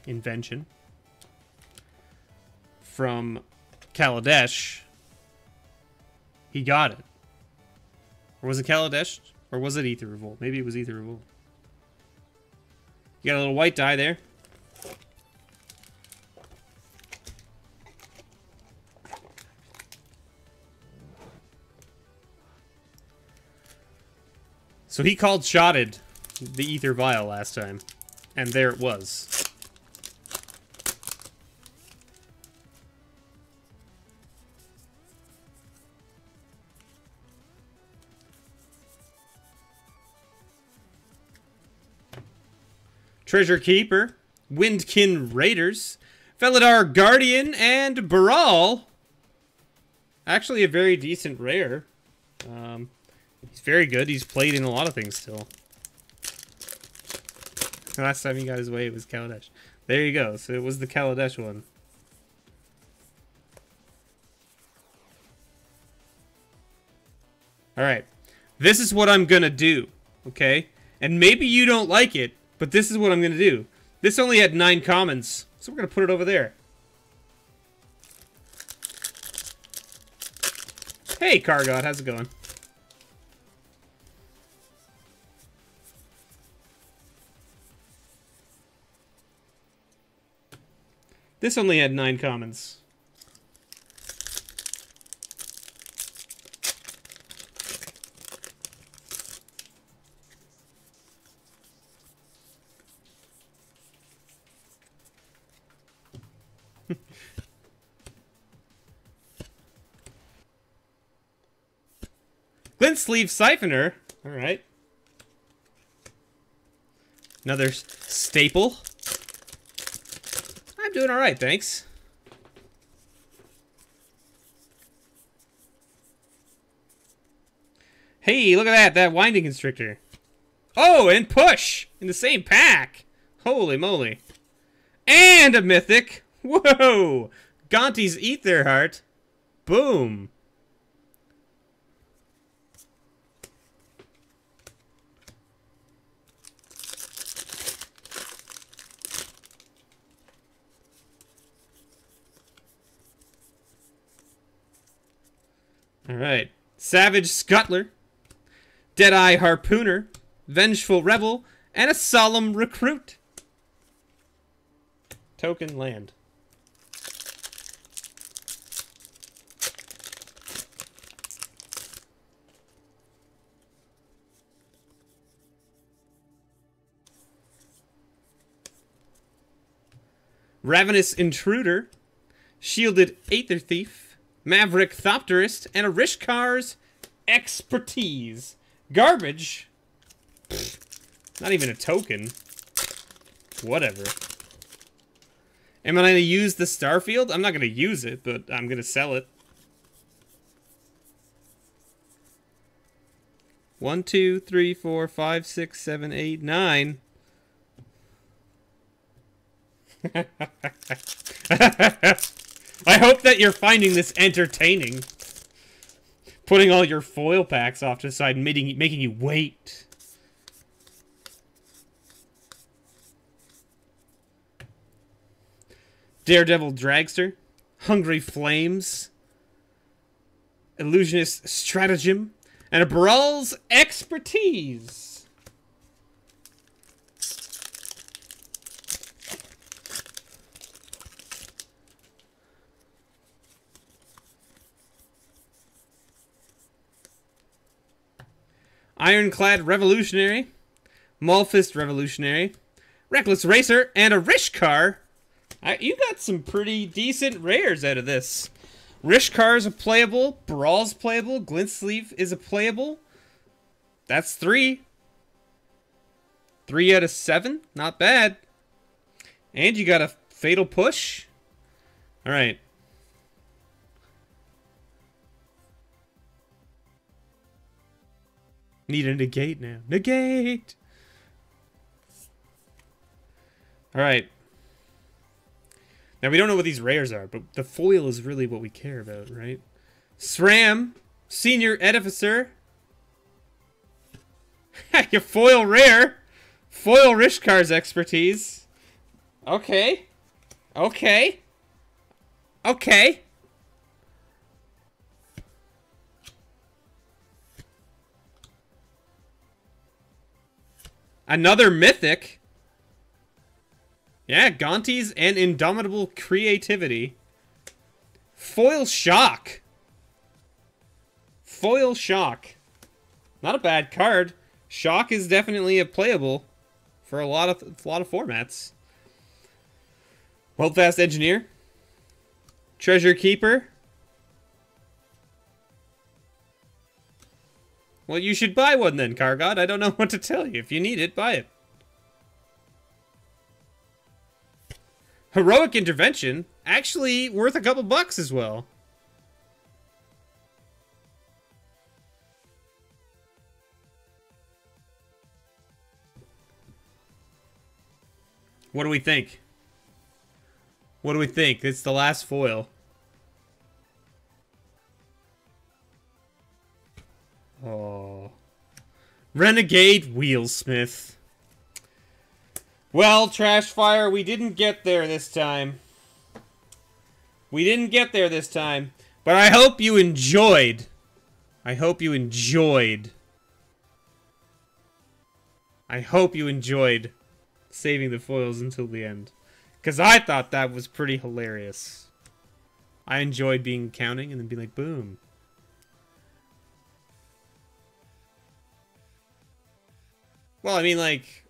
invention from Kaladesh, he got it. Or was it Kaladesh? Or was it Ether Revolt? Maybe it was Ether Revolt. You got a little white die there. So he called shotted the Ether Vial last time. And there it was. Treasure Keeper, Windkin Raiders, Felidar Guardian, and Baral. Actually a very decent rare. He's very good. He's played in a lot of things still. Last time he got his way, it was Kaladesh. There you go. So it was the Kaladesh one. Alright. This is what I'm gonna do. Okay? And maybe you don't like it, but this is what I'm gonna do. This only had 9 commons, so we're gonna put it over there. Hey, Kargot, how's it going? This only had 9 commons. Glint Sleeve Siphoner. Alright. Another staple. I'm doing alright, thanks. Hey, look at that Winding Constrictor. Oh, and Push! In the same pack! Holy moly. And a Mythic! Whoa! Gonti's Ether Heart. Boom. Alright. Savage Scuttler, Deadeye Harpooner, Vengeful Rebel, and a Solemn Recruit. Token land. Ravenous Intruder, Shielded Aether Thief, Maverick Thopterist, and a Rishkar's Expertise. Garbage. Pfft, not even a token. Whatever. Am I going to use the Starfield? I'm not going to use it, but I'm going to sell it. 1, 2, 3, 4, 5, 6, 7, 8, 9. I hope that you're finding this entertaining. Putting all your foil packs off to the side and making you wait. Daredevil Dragster, Hungry Flames, Illusionist Stratagem, and a Baral's Expertise. Ironclad Revolutionary, Maulfist Revolutionary, Reckless Racer, and a Rishkar. You got some pretty decent rares out of this. Rishkar's a playable, Brawl's playable, Glint Sleeve is a playable. That's 3. 3 out of 7, not bad. And you got a Fatal Push. Alright. Need a negate now. Negate! Alright. Now, we don't know what these rares are, but the foil is really what we care about, right? SRAM, Senior Edificer. Your foil rare. Foil Rishkar's Expertise. Okay. Okay. Okay. Another Mythic. Yeah, Gonti's and Indomitable Creativity. Foil Shock. Foil Shock. Not a bad card. Shock is definitely a playable for a lot of formats. Holdfast Engineer. Treasure Keeper. Well, you should buy one then, Kargod. I don't know what to tell you. If you need it, buy it. Heroic Intervention. Actually worth a couple bucks as well. What do we think? What do we think? It's the last foil. Oh. Renegade Wheelsmith. Well, Trashfire, we didn't get there this time. We didn't get there this time. But I hope you enjoyed. I hope you enjoyed. I hope you enjoyed saving the foils until the end. Because I thought that was pretty hilarious. I enjoyed counting and then being like, boom. Well, I mean, like...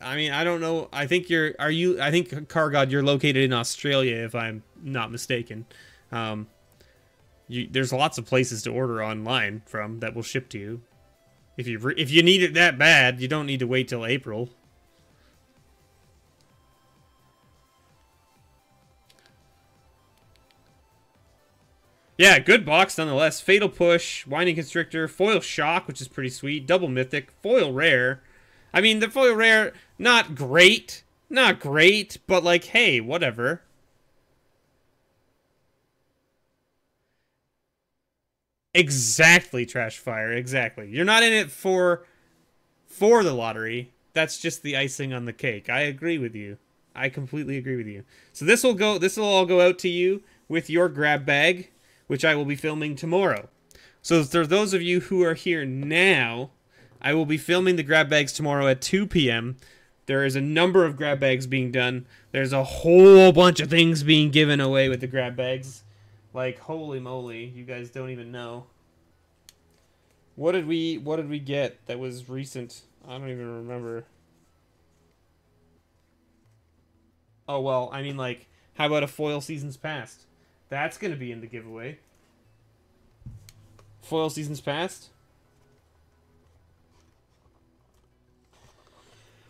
I don't know. I think I think, Kargod, you're located in Australia, if I'm not mistaken. There's lots of places to order online from that will ship to you. If you need it that bad, you don't need to wait till April. Yeah, good box nonetheless. Fatal Push, Winding Constrictor, Foil Shock, which is pretty sweet, Double Mythic, Foil Rare. I mean, the Foil Rare, not great, but like, hey, whatever. Exactly, Trashfire, exactly. You're not in it for the lottery. That's just the icing on the cake. I agree with you. I completely agree with you. So this will all go out to you with your grab bag, which I will be filming tomorrow. So for those of you who are here now, I will be filming the grab bags tomorrow at 2 p.m. There is a number of grab bags being done. There's a whole bunch of things being given away with the grab bags. Like, holy moly, you guys don't even know. What did we get that was recent? I don't even remember. Oh, well, I mean, like, how about a Foil Seasons Past? That's going to be in the giveaway. Foil Seasons Past.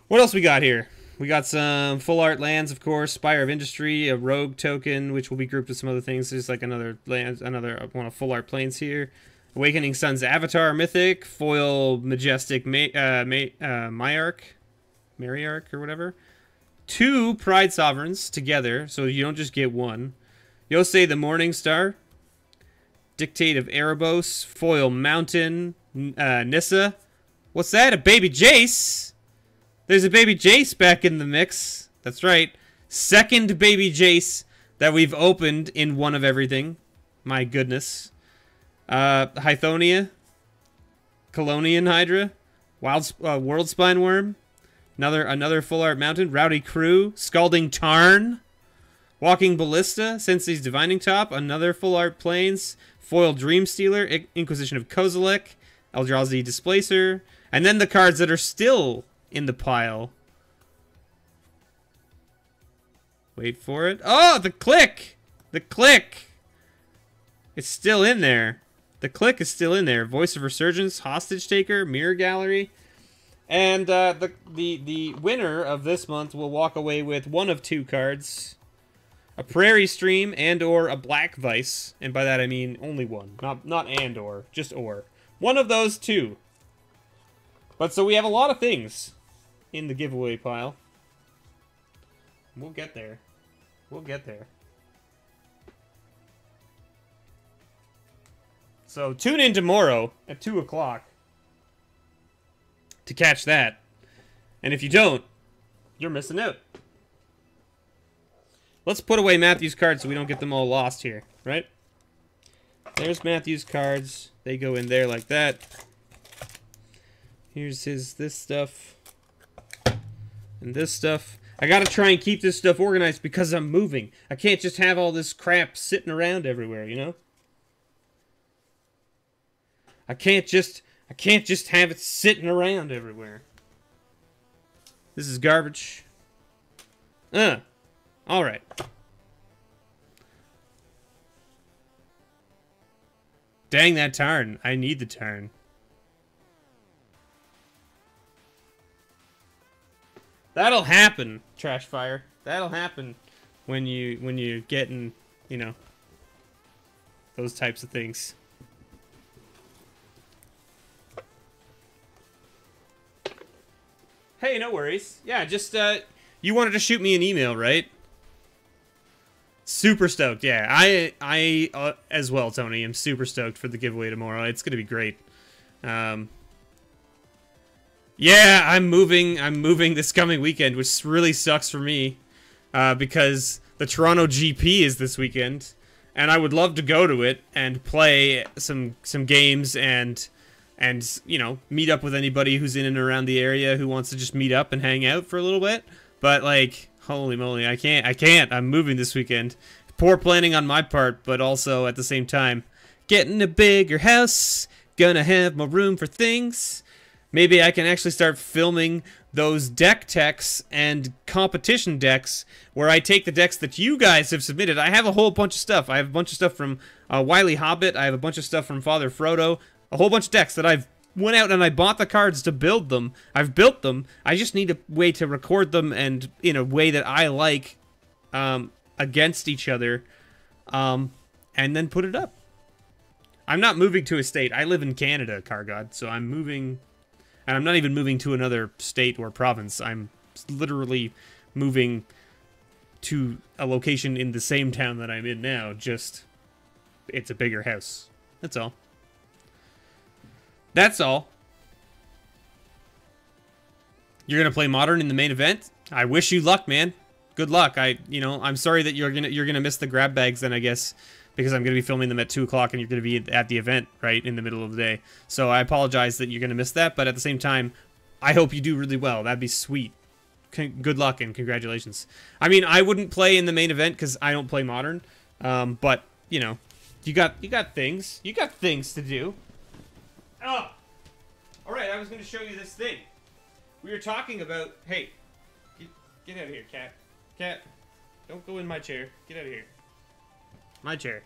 What else we got here? We got some full art lands, of course. Spire of Industry, a rogue token, which will be grouped with some other things. There's like another one of full art planes here. Awakening Sun's Avatar Mythic, foil Majestic Matriarch or whatever. 2 Pride Sovereigns together, so you don't just get one. Yosei the Morning Star, Dictate of Erebos, foil Mountain Nissa. What's that? A baby Jace? There's a baby Jace back in the mix. That's right. Second baby Jace that we've opened in one of everything. My goodness. Hythonia. Colonian Hydra. World Spine Worm. Another full art mountain. Rowdy Crew. Scalding Tarn. Walking Ballista. Sensei's Divining Top. Another full art planes. Foil Dream Stealer. Inquisition of Kozilek. Eldrazi Displacer. And then the cards that are still in the pile. Wait for it. Oh, the click! The click! It's still in there. The click is still in there. Voice of Resurgence, Hostage Taker, Mirror Gallery. And the winner of this month will walk away with one of 2 cards. A Prairie Stream and or a Black Vice. And by that I mean only one. Not and or, just or. One of those 2. But so we have a lot of things in the giveaway pile. We'll get there. We'll get there. So tune in tomorrow at 2 o'clock to catch that. And if you don't, you're missing out. Let's put away Matthew's cards so we don't get them all lost here, right? There's Matthew's cards. They go in there like that. Here's this stuff. And this stuff. I gotta try and keep this stuff organized because I'm moving. I can't just have all this crap sitting around everywhere, you know? I can't just I can't just have it sitting around everywhere. This is garbage. Alright. Dang that tarn. I need the tarn. That'll happen, Trash Fire. That'll happen when you're getting, you know, those types of things. Hey, no worries. Yeah, just, you wanted to shoot me an email, right? Super stoked, yeah. I as well, Tony, am super stoked for the giveaway tomorrow. It's gonna be great. Yeah, I'm moving this coming weekend, which really sucks for me, because the Toronto GP is this weekend, and I would love to go to it and play some games and you know, meet up with anybody who's in and around the area who wants to just meet up and hang out for a little bit. But like, holy moly, I can't. I'm moving this weekend. Poor planning on my part, but also at the same time, getting a bigger house, gonna have more room for things. Maybe I can actually start filming those deck techs and competition decks where I take the decks that you guys have submitted. I have a whole bunch of stuff. I have a bunch of stuff from Wily Hobbit. I have a bunch of stuff from Father Frodo. A whole bunch of decks that I've went out and I bought the cards to build them. I've built them. I just need a way to record them and in a way that I like, against each other, and then put it up. I'm not moving to a state. I live in Canada, Cargod, so I'm moving, and I'm not even moving to another state or province. I'm literally moving to a location in the same town that I'm in now, just it's a bigger house. That's all. That's all. You're gonna play Modern in the main event? I wish you luck, man. Good luck. I'm sorry that you're gonna miss the grab bags then, I guess, because I'm gonna be filming them at 2 o'clock and you're gonna be at the event right in the middle of the day. So I apologize that you're gonna miss that, but at the same time, I hope you do really well. That'd be sweet. Good luck and congratulations. I mean, I wouldn't play in the main event because I don't play Modern, but you know, you got things. You got things to do. Oh! Alright, I was going to show you this thing. We were talking about... Hey, get out of here, cat. Cat, don't go in my chair. Get out of here. My chair.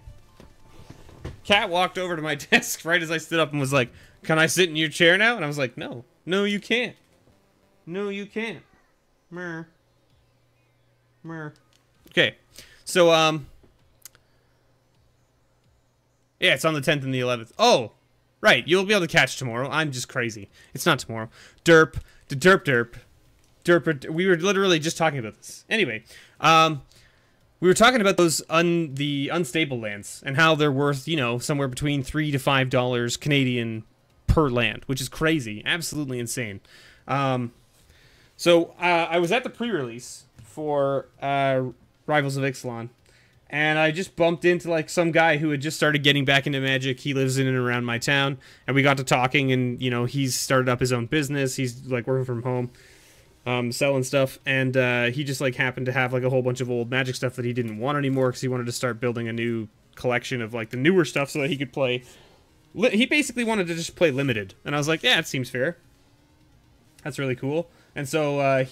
Cat walked over to my desk right as I stood up and was like, can I sit in your chair now? And I was like, no. No, you can't. No, you can't. Mer. Mer. Okay, so, yeah, it's on the 10th and the 11th. Oh! Right, you'll be able to catch tomorrow. I'm just crazy. It's not tomorrow. Derp. We were literally just talking about this. Anyway, we were talking about those the unstable lands and how they're worth, you know, somewhere between $3 to $5 Canadian per land, which is crazy. Absolutely insane. So I was at the pre-release for Rivals of Ixalan. And I just bumped into, like, some guy who had just started getting back into Magic. He lives in and around my town. And we got to talking, and, you know, he's started up his own business. He's, like, working from home, selling stuff. And he just, like, happened to have, like, a whole bunch of old Magic stuff that he didn't want anymore because he wanted to start building a new collection of, like, the newer stuff so that he could play. He basically wanted to just play Limited. And I was like, yeah, it seems fair. That's really cool. And so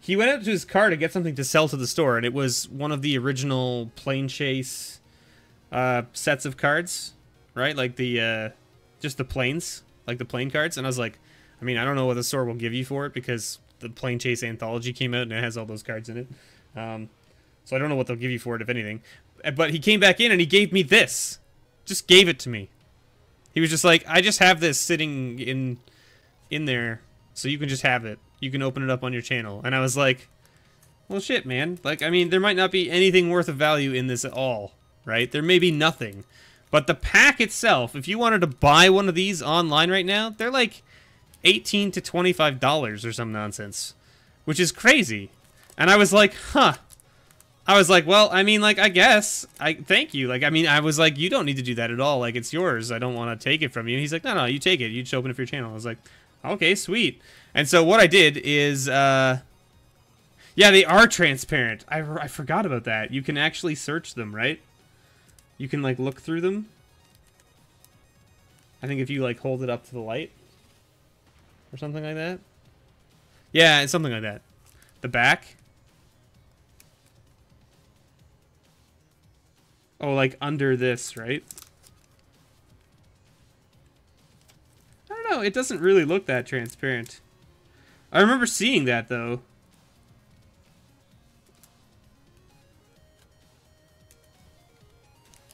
he went out to his car to get something to sell to the store, and it was one of the original Plane Chase sets of cards, right? Like the just the planes, like the plane cards. And I was like, I mean, I don't know what the store will give you for it because the Plane Chase anthology came out and it has all those cards in it. So I don't know what they'll give you for it, if anything. But he came back in and he gave me this. Just gave it to me. He was just like, I just have this sitting in there, so you can just have it. You can open it up on your channel. And I was like, well, shit, man. Like, I mean, there might not be anything worth of value in this at all, right? There may be nothing. But the pack itself, if you wanted to buy one of these online right now, they're like $18 to $25 or some nonsense, which is crazy. And I was like, huh. I was like, well, I mean, like, I guess. Thank you. Like, I mean, I was like, you don't need to do that at all. Like, it's yours. I don't want to take it from you. And he's like, no, you take it. You just open it for your channel. I was like, okay, sweet. And so what I did is, yeah, they are transparent. I forgot about that. You can actually search them, right? You can, like, look through them. I think if you, like, hold it up to the light. Or something like that. Yeah, it's something like that. The back. Oh, like under this, right? I don't know. It doesn't really look that transparent. I remember seeing that, though.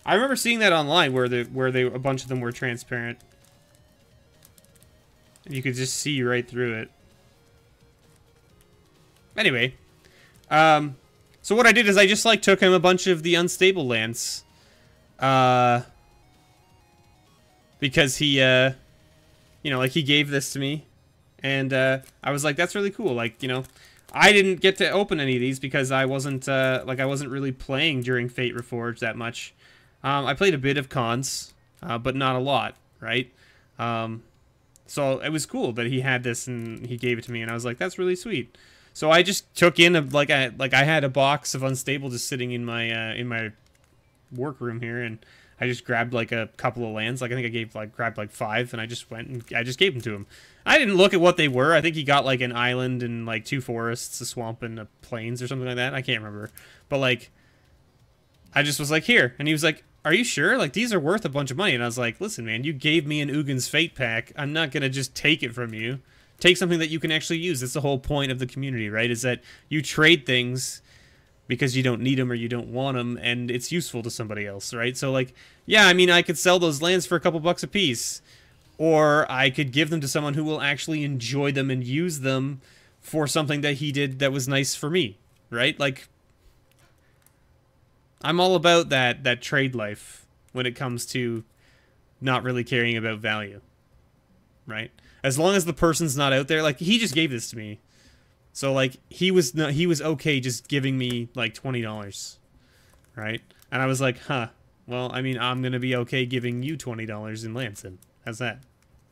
I remember seeing that online where a bunch of them were transparent. And you could just see right through it. Anyway, so what I did is I just like took him a bunch of the unstable lands, because he, you know, like he gave this to me, and I was like, that's really cool. Like, you know, I didn't get to open any of these because I wasn't like I wasn't really playing during Fate Reforged that much. I played a bit of cons, but not a lot, right? So it was cool that he had this and he gave it to me, and I was like, that's really sweet. So I just took in I had a box of unstable just sitting in my workroom here, and I just grabbed like a couple of lands. Like I think I grabbed like 5, and I just went and I just gave them to him. I didn't look at what they were. I think he got like an island and like 2 forests, a swamp, and a plains or something like that. I can't remember, but like I just was like, here, and he was like, are you sure? Like, these are worth a bunch of money. And I was like, listen, man, you gave me an Ugin's Fate pack. I'm not gonna just take it from you. Take something that you can actually use. That's the whole point of the community, right? Is that you trade things because you don't need them or you don't want them, and it's useful to somebody else, right? So, like, yeah, I mean, I could sell those lands for a couple bucks a piece, or I could give them to someone who will actually enjoy them and use them for something that he did that was nice for me, right? Like, I'm all about that trade life when it comes to not really caring about value, right? As long as the person's not out there, like, he just gave this to me. So, like, he was okay just giving me, like, $20, right? And I was like, huh, well, I mean, I'm going to be okay giving you $20 in Lansing. How's that?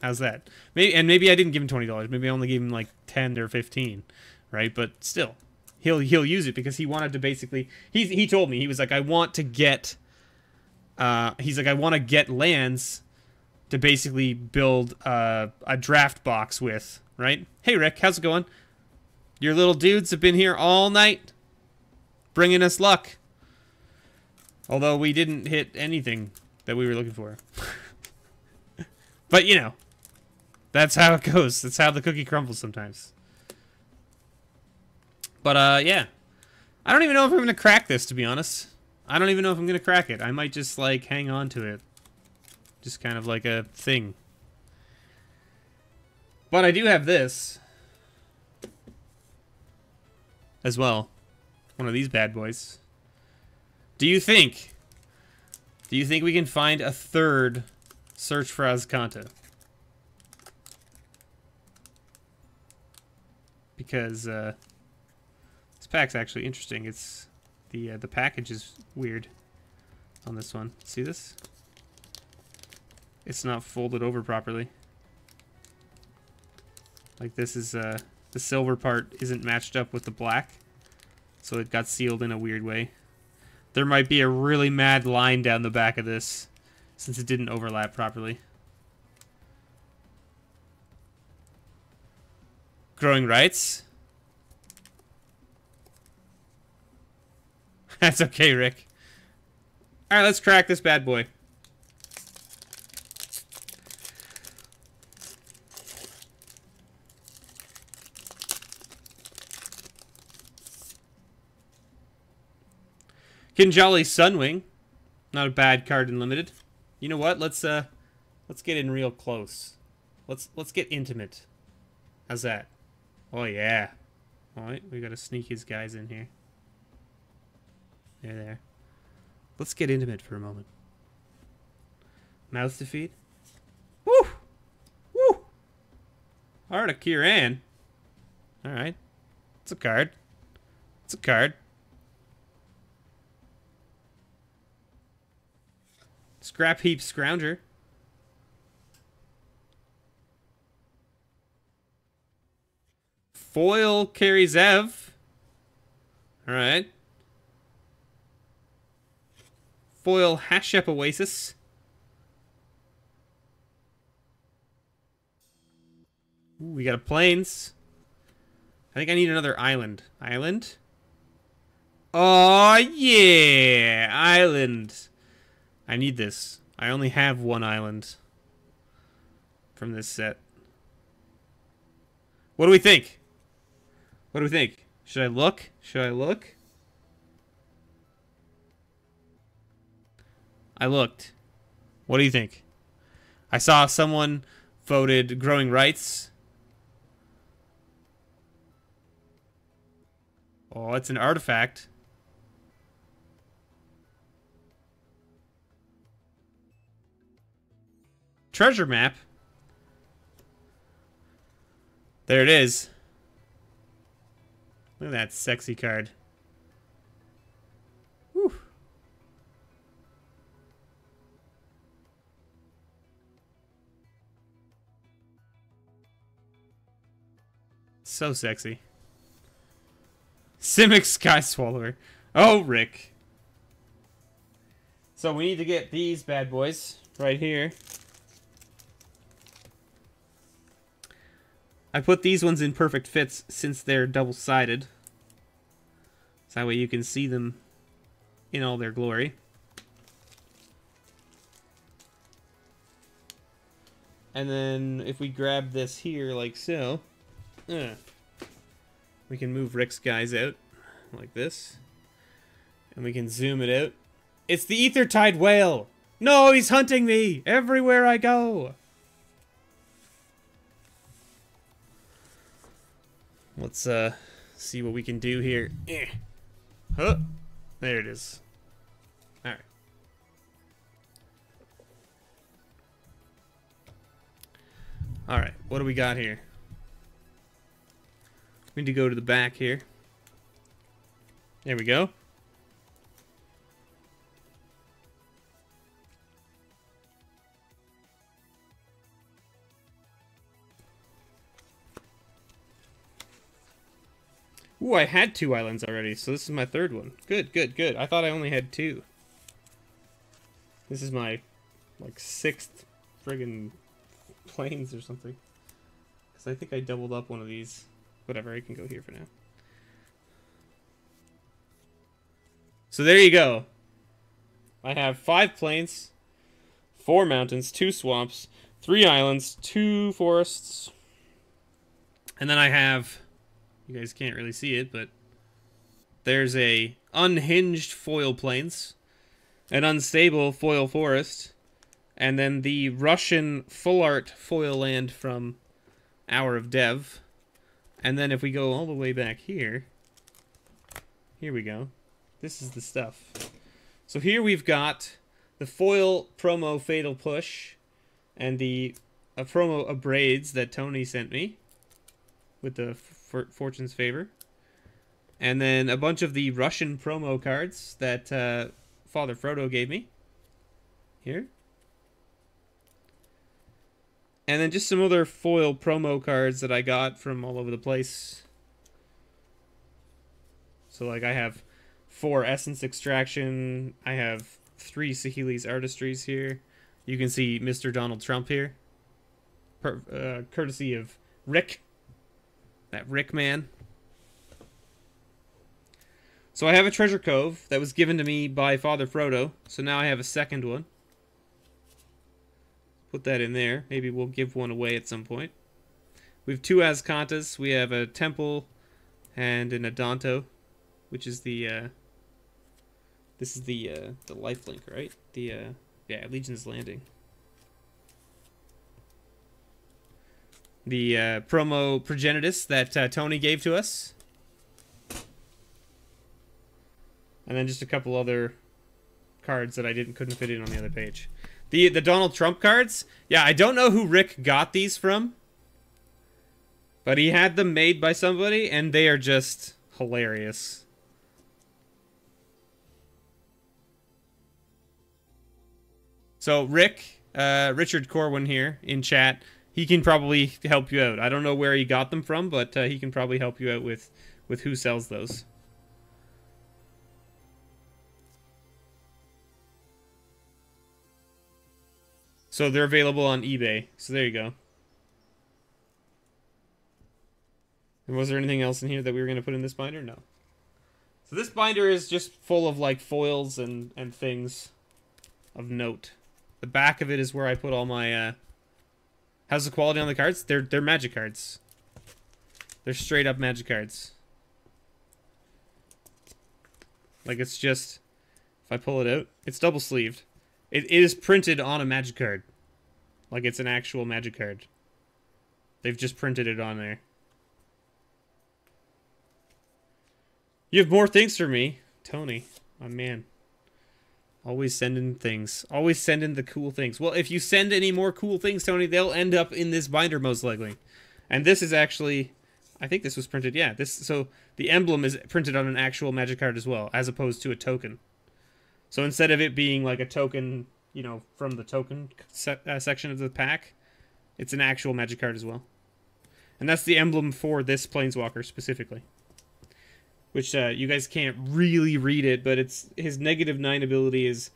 How's that? Maybe I didn't give him $20. Maybe I only gave him, like, 10 or 15, right? But still, he'll use it because he wanted to basically... He told me, he was like, I want to get... he's like, I want to get lands to basically build a draft box with, right? Hey, Rick, how's it going? Your little dudes have been here all night, bringing us luck. Although we didn't hit anything that we were looking for. But, you know, that's how it goes. That's how the cookie crumbles sometimes. But, yeah. I don't even know if I'm going to crack this, to be honest. I don't even know if I'm going to crack it. I might just, like, hang on to it. Just kind of like a thing. But I do have this as well. One of these bad boys. Do you think we can find a third Search for Azcanta? Because this pack's actually interesting. It's the package is weird on this one. See this? It's not folded over properly. Like this is the silver part isn't matched up with the black, so it got sealed in a weird way. There might be a really mad line down the back of this since it didn't overlap properly. Growing rights? That's okay, Rick. Alright, let's crack this bad boy. Kinjali Sunwing, not a bad card in limited. You know what? Let's get in real close. Let's get intimate. How's that? Oh yeah. All right, we gotta sneak his guys in here. There. Let's get intimate for a moment. Mouth to feed. Woo, woo. Heart of Kiran. All right, it's a card. It's a card. Scrap Heap Scrounger. Foil carries Ev. Alright. Foil Hashep Oasis. Ooh, we got a plains. I think I need another island. Island? Oh, yeah! Island. I need this. I only have one island from this set. What do we think? What do we think? Should I look? Should I look? I looked. What do you think? I saw someone voted growing rights. Oh, it's an artifact. Treasure map. There it is. Look at that sexy card. Whew. So sexy. Simic Sky Swallower. Oh, Rick. So we need to get these bad boys right here. I put these ones in perfect fits since they're double-sided. So that way you can see them in all their glory. And then if we grab this here like so, we can move Rick's guys out like this. And we can zoom it out. It's the Ethertide Whale! No, he's hunting me everywhere I go! Let's see what we can do here. Huh. There it is. Alright. Alright, what do we got here? We need to go to the back here. There we go. Ooh, I had 2 islands already, so this is my 3rd one. Good, good, good. I thought I only had 2. This is my, like, 6th friggin' plains or something. Because I think I doubled up one of these. Whatever, I can go here for now. So there you go. I have 5 plains, 4 mountains, 2 swamps, 3 islands, 2 forests. And then I have... You guys can't really see it, but there's a unhinged foil plains, an unstable foil forest, and then the Russian full art foil land from Hour of Dev. And then if we go all the way back here, here we go. This is the stuff. So here we've got the foil promo Fatal Push and the promo Abrades that Tony sent me with the Fortune's Favor. And then a bunch of the Russian promo cards that Father Frodo gave me. Here. And then just some other foil promo cards that I got from all over the place. So like I have 4 Essence Extraction. I have 3 Saheeli's Artistries here. You can see Mr. Donald Trump here. Courtesy of Rick. That Rick man. So I have a treasure cove that was given to me by Father Frodo. So now I have a second one. Put that in there. Maybe we'll give one away at some point. We have 2 Azkantas. We have a temple and an Adanto, which is the this is the lifelink, right? The yeah, Legion's Landing. The promo Progenitus that Tony gave to us. And then just a couple other cards that I couldn't fit in on the other page. The Donald Trump cards, yeah, I don't know who Rick got these from. But he had them made by somebody, and they are just hilarious. So Rick, Richard Corwin here in chat, he can probably help you out. I don't know where he got them from, but he can probably help you out with who sells those. So they're available on eBay. So there you go. And was there anything else in here that we were going to put in this binder? No. So this binder is just full of like foils and things of note. The back of it is where I put all my how's the quality on the cards? They're magic cards. They're straight up magic cards. Like it's just, if I pull it out, it's double sleeved. It is printed on a magic card. Like it's an actual magic card. They've just printed it on there. You have more things for me, Tony, my man. Always sending things. Always sending the cool things. Well, if you send any more cool things, Tony, they'll end up in this binder most likely. And this is actually, I think this was printed, yeah. So the emblem is printed on an actual magic card as well, as opposed to a token. So instead of it being like a token, you know, from the token section of the pack, it's an actual magic card as well. And that's the emblem for this Planeswalker specifically. Which you guys can't really read it, but it's his -9 ability is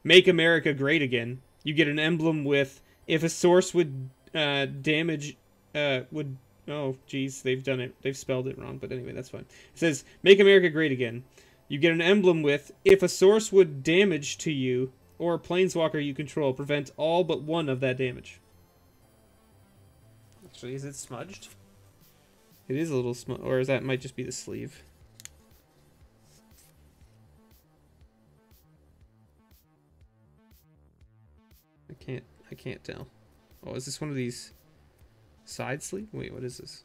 Make America Great Again. You get an emblem with if a source would damage oh geez, they've done it. They've spelled it wrong, but anyway, that's fine. It says Make America Great Again. You get an emblem with if a source would damage to you or a planeswalker you control, prevent all but one of that damage. Actually, is it smudged? It is a little smudged, or is that might just be the sleeve. I can't tell. Oh, is this one of these side sleeve? Wait, what is this?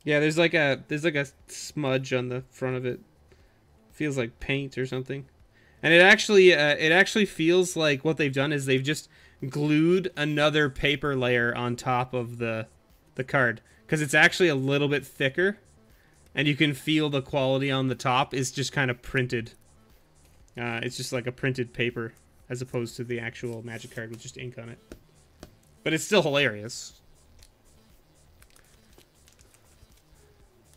Yeah, there's like a smudge on the front of it. Feels like paint or something. And it actually feels like what they've done is they've just glued another paper layer on top of the card, because it's actually a little bit thicker. And you can feel the quality on the top is just kind of printed. It's just like a printed paper as opposed to the actual magic card with just ink on it. But it's still hilarious.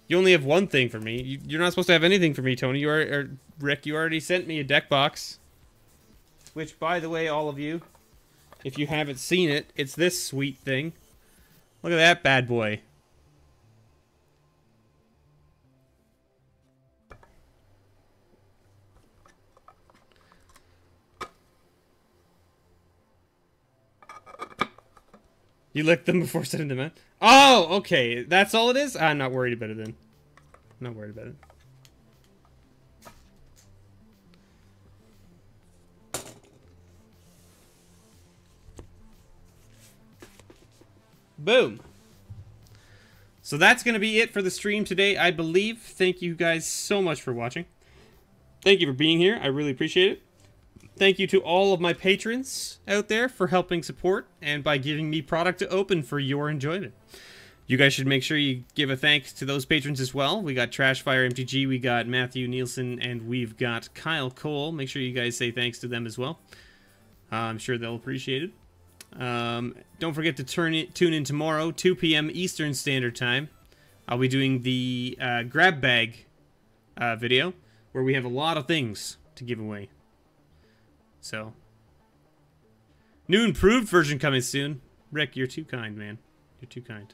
You only have one thing for me. You're not supposed to have anything for me, Tony. Rick, you already sent me a deck box. Which, by the way, all of you, if you haven't seen it, it's this sweet thing. Look at that bad boy. You licked them before sending them out? Oh, okay. That's all it is? I'm not worried about it then. I'm not worried about it. Boom. So that's going to be it for the stream today, I believe. Thank you guys so much for watching. Thank you for being here. I really appreciate it. Thank you to all of my patrons out there for helping support and by giving me product to open for your enjoyment. You guys should make sure you give a thanks to those patrons as well. We got Trashfire MTG, we got Matthew Nielsen, and we've got Kyle Cole. Make sure you guys say thanks to them as well. I'm sure they'll appreciate it. Don't forget to tune in tomorrow, 2 p.m. Eastern Standard Time. I'll be doing the grab bag video where we have a lot of things to give away. So, new improved version coming soon. Rick, you're too kind, man. You're too kind.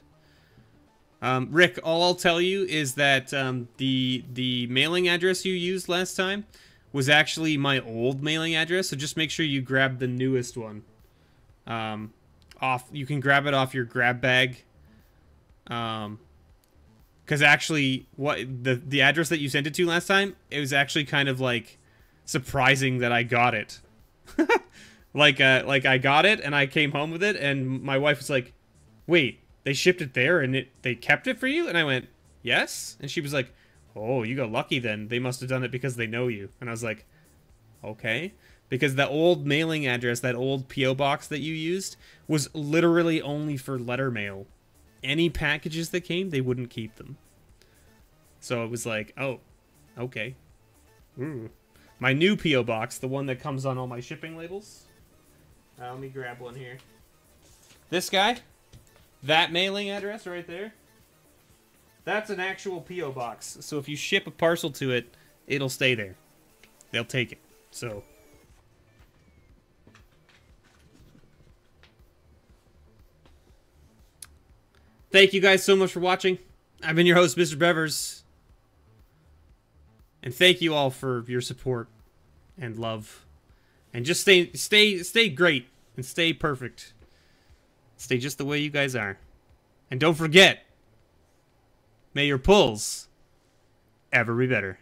Rick, all I'll tell you is that the mailing address you used last time was actually my old mailing address, so just make sure you grab the newest one. You can grab it off your grab bag. Because actually, the address that you sent it to last time, it was actually kind of like surprising that I got it. like I got it and I came home with it and my wife was like, wait, they shipped it there and they kept it for you? And I went, yes. And she was like, oh, you got lucky then. They must have done it because they know you. And I was like, okay. Because the old mailing address, that old P.O. box that you used, was literally only for letter mail. Any packages that came, they wouldn't keep them. So it was like, oh, okay. Ooh. My new P.O. box, the one that comes on all my shipping labels. Let me grab one here. This guy, that mailing address right there, that's an actual P.O. box. So if you ship a parcel to it, it'll stay there. They'll take it. So Thank you guys so much for watching. I've been your host, MrBevers. And thank you all for your support and love. And just stay great and stay perfect. Stay just the way you guys are. And don't forget, may your pulls ever be better.